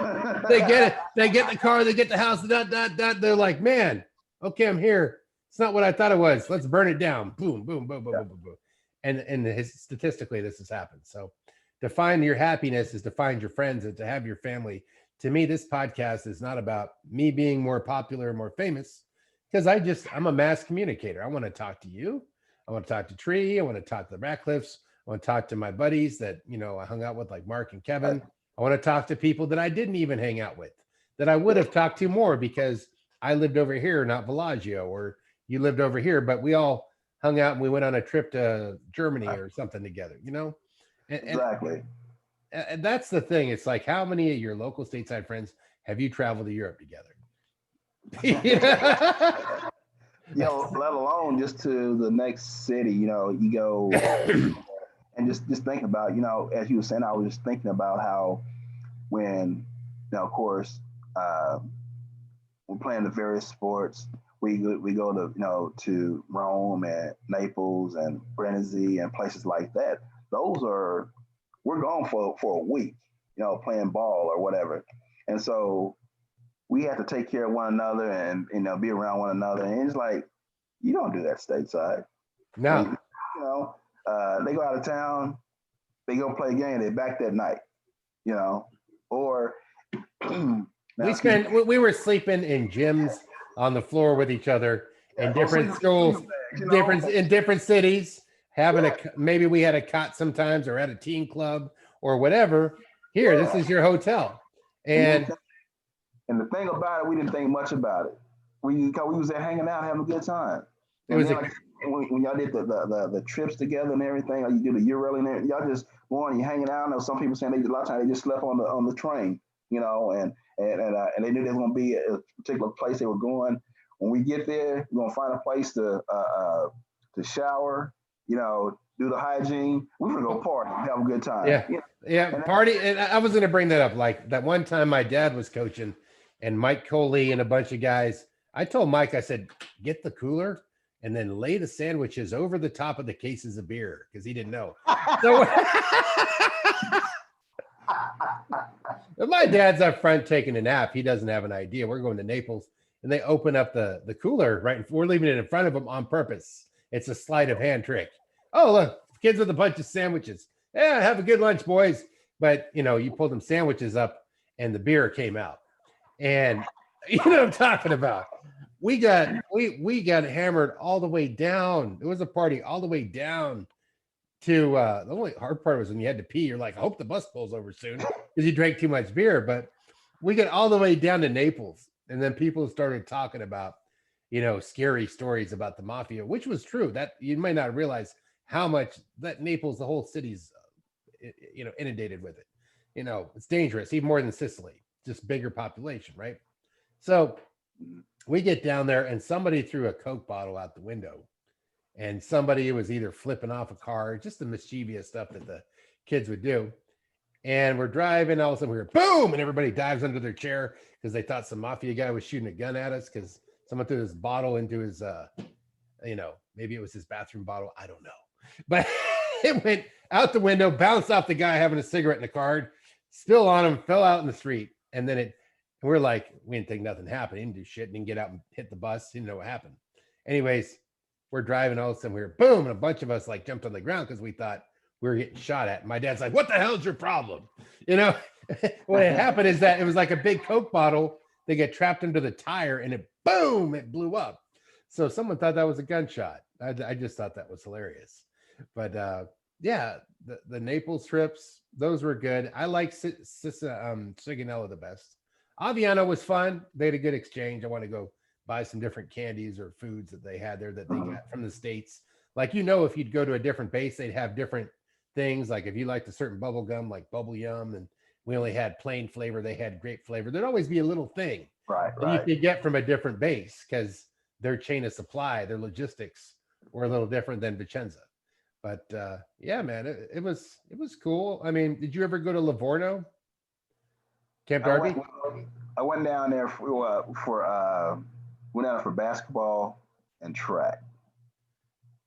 B: They get it. They get the car. They get the house. They're like, man, okay, I'm here. It's not what I thought it was. Let's burn it down. Boom, boom, boom, boom, boom, boom, boom. And statistically, this has happened. So to find your happiness is to find your friends and to have your family. To me, this podcast is not about me being more popular, more famous, because I'm a mass communicator. I want to talk to you. I want to talk to Tree. I want to talk to the Ratcliffes. I want to talk to my buddies that, I hung out with, like Mark and Kevin. I want to talk to people that I didn't even hang out with, that I would have talked to more because I lived over here, not Bellagio, or you lived over here, but we all hung out and we went on a trip to Germany or something together,
A: Exactly.
B: And that's the thing. It's like, how many of your local stateside friends have you traveled to Europe together?
A: Let alone just to the next city, you go and just think about, as you were saying, I was just thinking about how when, of course, we're playing the various sports, we go to, to Rome and Naples and Brindisi and places like that. We're gone for a week, playing ball or whatever. And so we have to take care of one another and, be around one another. And it's like, you don't do that stateside.
B: No.
A: They go out of town, they go play a game, they're back that night, or
B: we were sleeping in gyms on the floor with each other in different schools, in different cities, maybe we had a cot sometimes or at a teen club or whatever. Here, this is your hotel. And
A: the thing about it, we didn't think much about it. We was there hanging out, having a good time. When y'all did the trips together and everything, like you did the Euro and everything, y'all just going, you hanging out. I know some people saying a lot of times they just slept on the train, and they knew there was gonna be a particular place they were going. When we get there, we're gonna find a place to shower, do the hygiene. We're gonna go party, have a good time.
B: Yeah, party. And I was gonna bring that up. Like that one time my dad was coaching, and Mike Coley and a bunch of guys. I told Mike, I said, get the cooler and then lay the sandwiches over the top of the cases of beer because he didn't know. So my dad's up front taking a nap. He doesn't have an idea. We're going to Naples, and they open up the cooler, right? We're leaving it in front of him on purpose. It's a sleight of hand trick. Oh, look, kids with a bunch of sandwiches. Yeah, have a good lunch, boys. But, you pulled them sandwiches up, and the beer came out. And you know what I'm talking about. We got hammered all the way down. It was a party all the way down to the only hard part was when you had to pee. You're like, I hope the bus pulls over soon because you drank too much beer. But we got all the way down to Naples, and then people started talking about, scary stories about the mafia, which was true. That you might not realize how much that Naples, the whole city's, inundated with it. It's dangerous, even more than Sicily, just bigger population, right? So we get down there, and somebody threw a Coke bottle out the window. And somebody was either flipping off a car, just the mischievous stuff that the kids would do. And we're driving, all of a sudden we hear boom, and everybody dives under their chair because they thought some mafia guy was shooting a gun at us because someone threw this bottle into his, maybe it was his bathroom bottle. I don't know. But it went out the window, bounced off the guy having a cigarette in the car, spilled on him, fell out in the street. And then we're like, we didn't think nothing happened. He didn't do shit. Didn't get out and hit the bus. Didn't know what happened. Anyways, we're driving, all of a sudden we hear boom, and a bunch of us like jumped on the ground because we thought we were getting shot at. And my dad's like, what the hell's your problem? What had happened is that it was like a big Coke bottle. They get trapped into the tire, and it blew up. So someone thought that was a gunshot. I just thought that was hilarious. But yeah, the Naples trips, those were good. I like Sigonella the best. Aviano was fun. They had a good exchange. I want to go buy some different candies or foods that they had there that they got from the States. Like, if you'd go to a different base, they'd have different things. Like if you liked a certain bubble gum, like Bubble Yum, and we only had plain flavor, they had grape flavor. There'd always be a little thing
A: right.
B: You could get from a different base because their chain of supply, their logistics were a little different than Vicenza. But yeah, man, it was cool. I mean, did you ever go to Livorno? Camp Darby?
A: I went down there went out for basketball and track.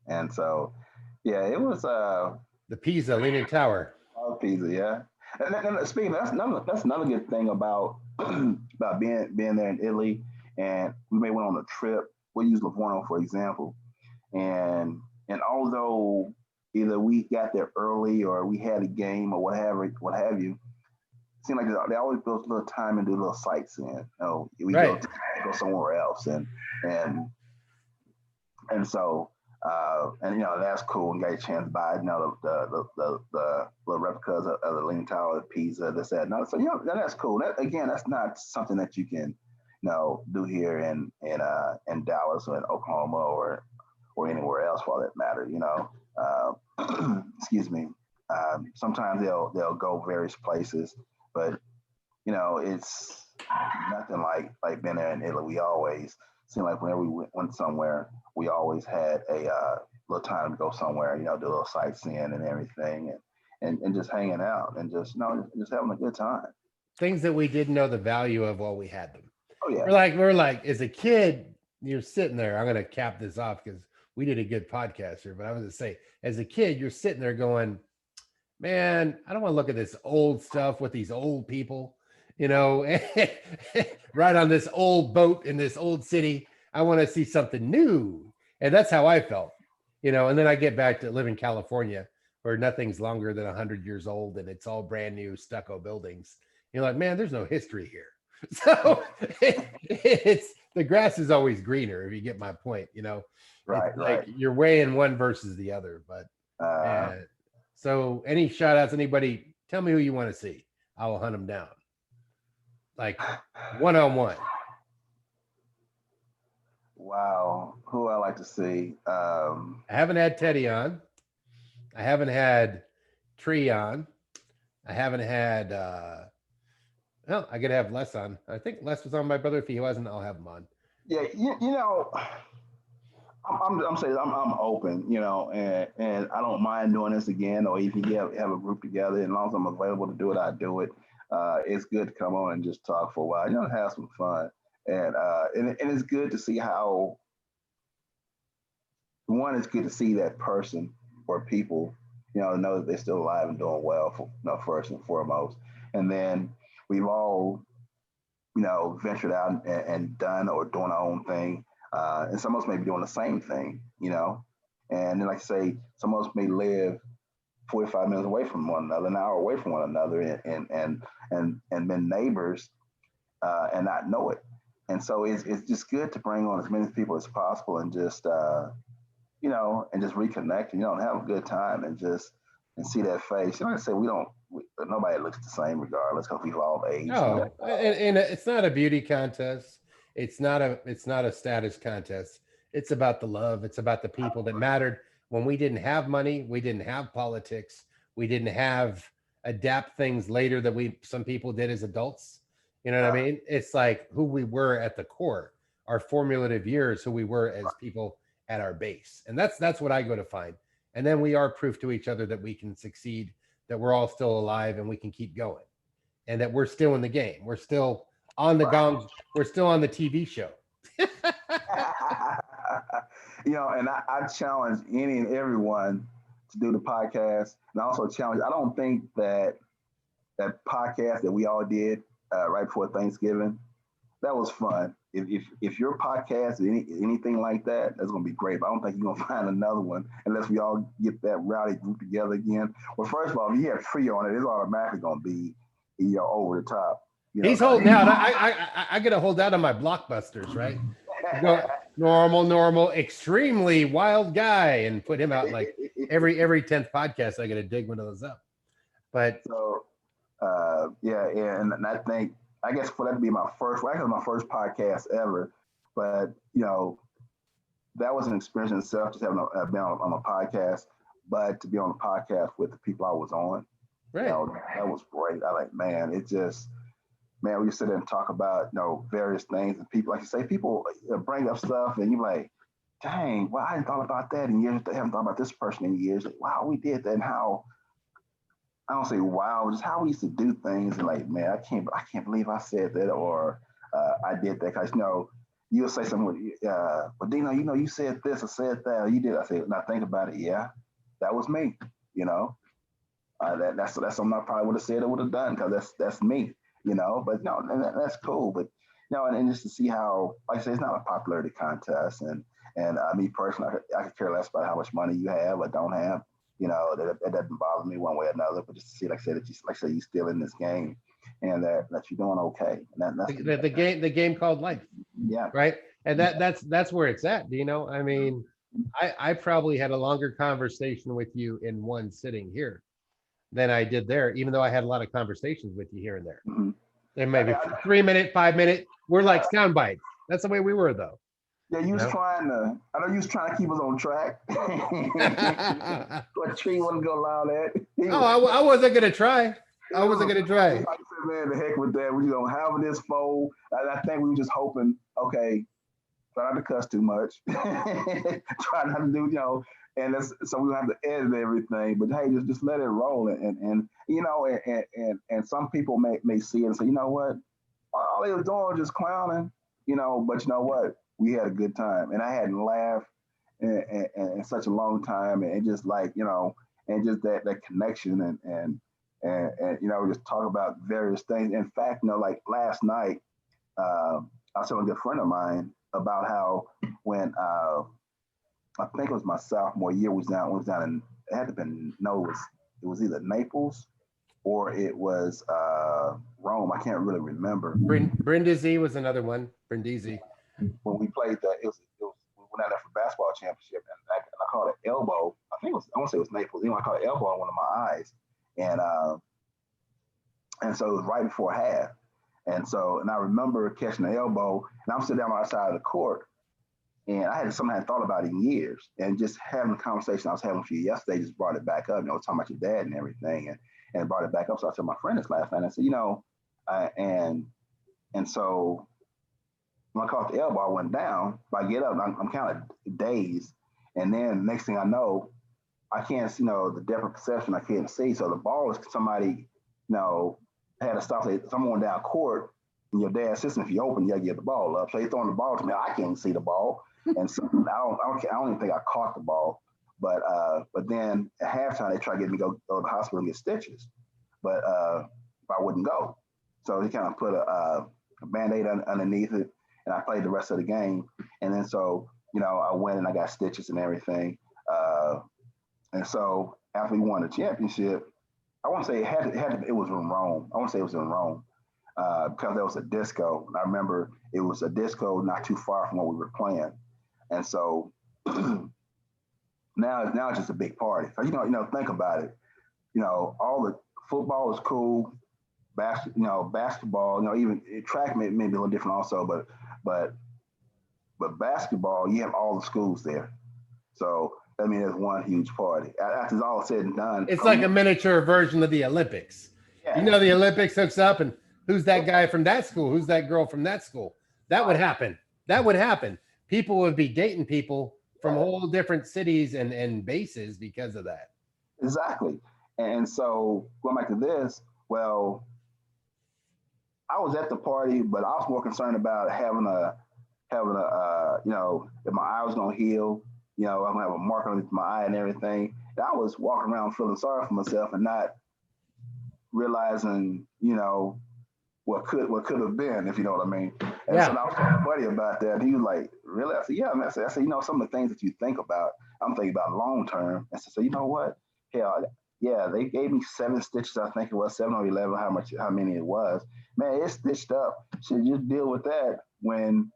A: And so, yeah, it was
B: the Pisa Leaning Tower.
A: Oh, Pisa, yeah. And speaking of, that's another good thing about about being there in Italy. And we may went on a trip. We'll use Livorno for example. And although either we got there early or we had a game or what have you, it seemed like they always built a little time and do a little sightseeing. We go somewhere else, and so that's cool. And got a chance to buy the replicas of the Leaning Tower of Pisa, this, that, and other. So that's cool. That's not something that you can do here in Dallas or in Oklahoma or anywhere else for that matter. Excuse me. Sometimes they'll go various places, but it's nothing like being there in Italy. We always seemed like whenever we went somewhere, we always had a little time to go somewhere, do a little sightseeing and everything, and just hanging out and just having a good time.
B: Things that we didn't know the value of while we had them.
A: Oh yeah.
B: We're like as a kid, you're sitting there. I'm gonna cap this off because we did a good podcast here, but I was gonna say, as a kid, you're sitting there going, man, I don't want to look at this old stuff with these old people, right on this old boat in this old city. I want to see something new. And that's how I felt, and then I get back to live in California where nothing's longer than 100 years old and it's all brand new stucco buildings. You're like, man, there's no history here. So it's the grass is always greener, if you get my point,
A: Right.
B: Like you're weighing one versus the other. But so any shout outs, anybody, tell me who you want to see. I will hunt them down. Like one-on-one.
A: Wow. Who I like to see?
B: I haven't had Teddy on. I haven't had Tree on. I haven't had well, I could have Les on. I think Les was on my brother. If he wasn't, I'll have him on.
A: Yeah, I'm saying I'm open, and I don't mind doing this again, or if you have a group together, and as long as I'm available to do it, I do it. it's good to come on and just talk for a while, have some fun. And it's good to see how, one, it's good to see that person or people, know that they're still alive and doing well, first and foremost. And then we've all, ventured out and done or doing our own thing. And some of us may be doing the same thing, And then, like I say, some of us may live 45 minutes away from one another, an hour away from one another, and been neighbors and not know it. And so it's just good to bring on as many people as possible and just and just reconnect and have a good time and see that face. Like I said, nobody looks the same regardless because we've all aged.
B: No, and it's not a beauty contest. It's not a status contest. It's about the love. It's about the people that mattered when we didn't have money. We didn't have politics. We didn't have adapt things later that some people did as adults. You know what I mean? It's like who we were at the core, our formative years, who we were as people at our base. And that's what I go to find. And then we are proof to each other that we can succeed, that we're all still alive and we can keep going. And that we're still in the game. We're still on the gongs. We're still on the TV show.
A: And I challenge any and everyone to do the podcast. And I also challenge, I don't think that podcast that we all did right before Thanksgiving, that was fun. If your podcast is anything like that, that's going to be great. But I don't think you're going to find another one unless we all get that rowdy group together again. Well, first of all, if you have Tree on it, it's automatically going to be over the top.
B: He's holding out. I got to hold out on my blockbusters, right? Normal, extremely wild guy, and put him out like every 10th podcast. I got to dig one of those up. But
A: so, and I guess for that to be my first podcast ever, but that was an experience in itself, just having been on a podcast, but to be on a podcast with the people I was on,
B: right?
A: That was great. We just sit there and talk about various things, and people, like you say, people bring up stuff, and you're like, dang, well, I hadn't thought about that in years. I haven't thought about this person in years. Like, wow, we did that, and how. I don't say wow, just how we used to do things, and like, man, I can't believe I said that, or I did that, because you'll say something, but Dino, you said this or said that, or you did. I say, now think about it, yeah, that was me, that's something I probably would have said or would have done, because that's me, but no, that's cool, but and just to see how, like I say, it's not a popularity contest, and me personally, I could care less about how much money you have or don't have. That doesn't bother me one way or another, but just to see, like I said, you're still in this game, and that you're doing okay. And that's
B: the game called life.
A: Yeah.
B: Right. And that's where it's at. I mean, I probably had a longer conversation with you in one sitting here than I did there, even though I had a lot of conversations with you here and there.
A: Mm-hmm.
B: And maybe 3 minute, 5 minute. We're like sound bites. That's the way we were, though.
A: Yeah, I know you was trying to keep us on track. What Tree wouldn't go allow that.
B: I wasn't going to try. I wasn't going to try.
A: I said, man, the heck with that. We don't have this fold. I think we were just hoping, okay, try not to cuss too much. Try not to do, and so we don't have to edit everything. But hey, just let it roll. And some people may see it and say, you know what? All they was doing was just clowning, but you know what? We had a good time, and I hadn't laughed in such a long time, and just like, and just that connection and just talk about various things. In fact, like last night, I was telling a good friend of mine about how when I think it was my sophomore year, was down in, it had to been, no, it was either Naples or it was Rome. I can't really remember.
B: Brindisi was another one. Brindisi.
A: When we played that, we went out there for basketball championship, and I caught an elbow. I want to say it was Naples. I caught an elbow on one of my eyes, and so it was right before half, and I remember catching the elbow, and I'm sitting down on the side of the court, and I had something I hadn't thought about in years, and just having a conversation I was having with you yesterday just brought it back up. Talking about your dad and everything, and brought it back up. So I told my friend this last night. I said, and so. When I caught the elbow, I went down. But I get up, I'm kind of dazed. And then next thing I know, I can't see, the depth of perception I can't see. So the ball is somebody, had to stop. Say, someone down court, and your dad's system, if you open, you gotta get the ball up. So he's throwing the ball to me. I can't see the ball, and so I don't even think I caught the ball. But then at halftime they tried to get me to go to the hospital and get stitches, but I wouldn't go. So he kind of put a Band-Aid underneath it, and I played the rest of the game. And then so I went and I got stitches and everything. And so after we won the championship, I want to say it was in Rome. I want to say it was in Rome because there was a disco. And I remember it was a disco not too far from where we were playing. And so now it's just a big party. So think about it. All the football is cool. Basketball. Even track may be a little different also, but basketball, you have all the schools there. So I mean, it's one huge party. After it's all said and done,
B: it's like a miniature version of the Olympics.
A: Yeah.
B: The Olympics hooks up, and who's that guy from that school? Who's that girl from that school? That would happen. People would be dating people from all different cities and bases because of that.
A: Exactly. And so going back to this, well, I was at the party, but I was more concerned about having a if my eye was gonna heal. I'm gonna have a mark on my eye and everything. And I was walking around feeling sorry for myself and not realizing, what could have been, if you know what I mean. And so I was talking to buddy about that. And he was like, "Really?" I said, "Yeah, man." I said, some of the things that you think about, I'm thinking about long term. And so you know what? Hell, yeah, they gave me 7 stitches. I think it was 7 or 11. How many it was? Man, it's stitched up. Should just deal with that when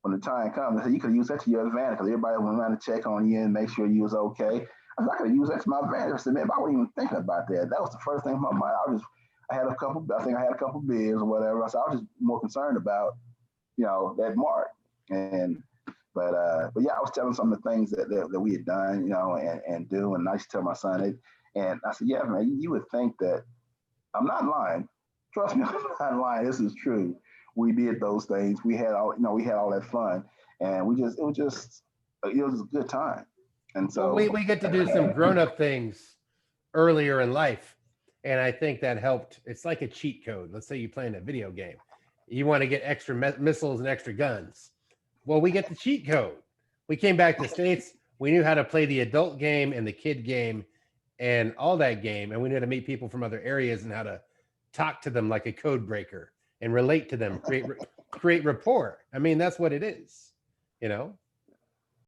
A: when the time comes. I said, you could use that to your advantage because everybody went around to check on you and make sure you was okay. I said, I could use that to my advantage. I said, man, I wasn't even thinking about that. That was the first thing in my mind. I had a couple beers or whatever. So I was just more concerned about, that mark. But yeah, I was telling some of the things that we had done, and do. And I used to tell my son it. And I said, yeah, man, you would think that I'm not lying. Trust me, I'm not lying. This is true. We did those things. We had all that fun, and it was a good time. And so
B: we get to do some grown-up things earlier in life, and I think that helped. It's like a cheat code. Let's say you're playing a video game, you want to get extra missiles and extra guns. Well, we get the cheat code. We came back to the States. We knew how to play the adult game and the kid game, and all that game, and we knew how to meet people from other areas and how to talk to them like a code breaker and relate to them, create rapport. I mean, that's what it is,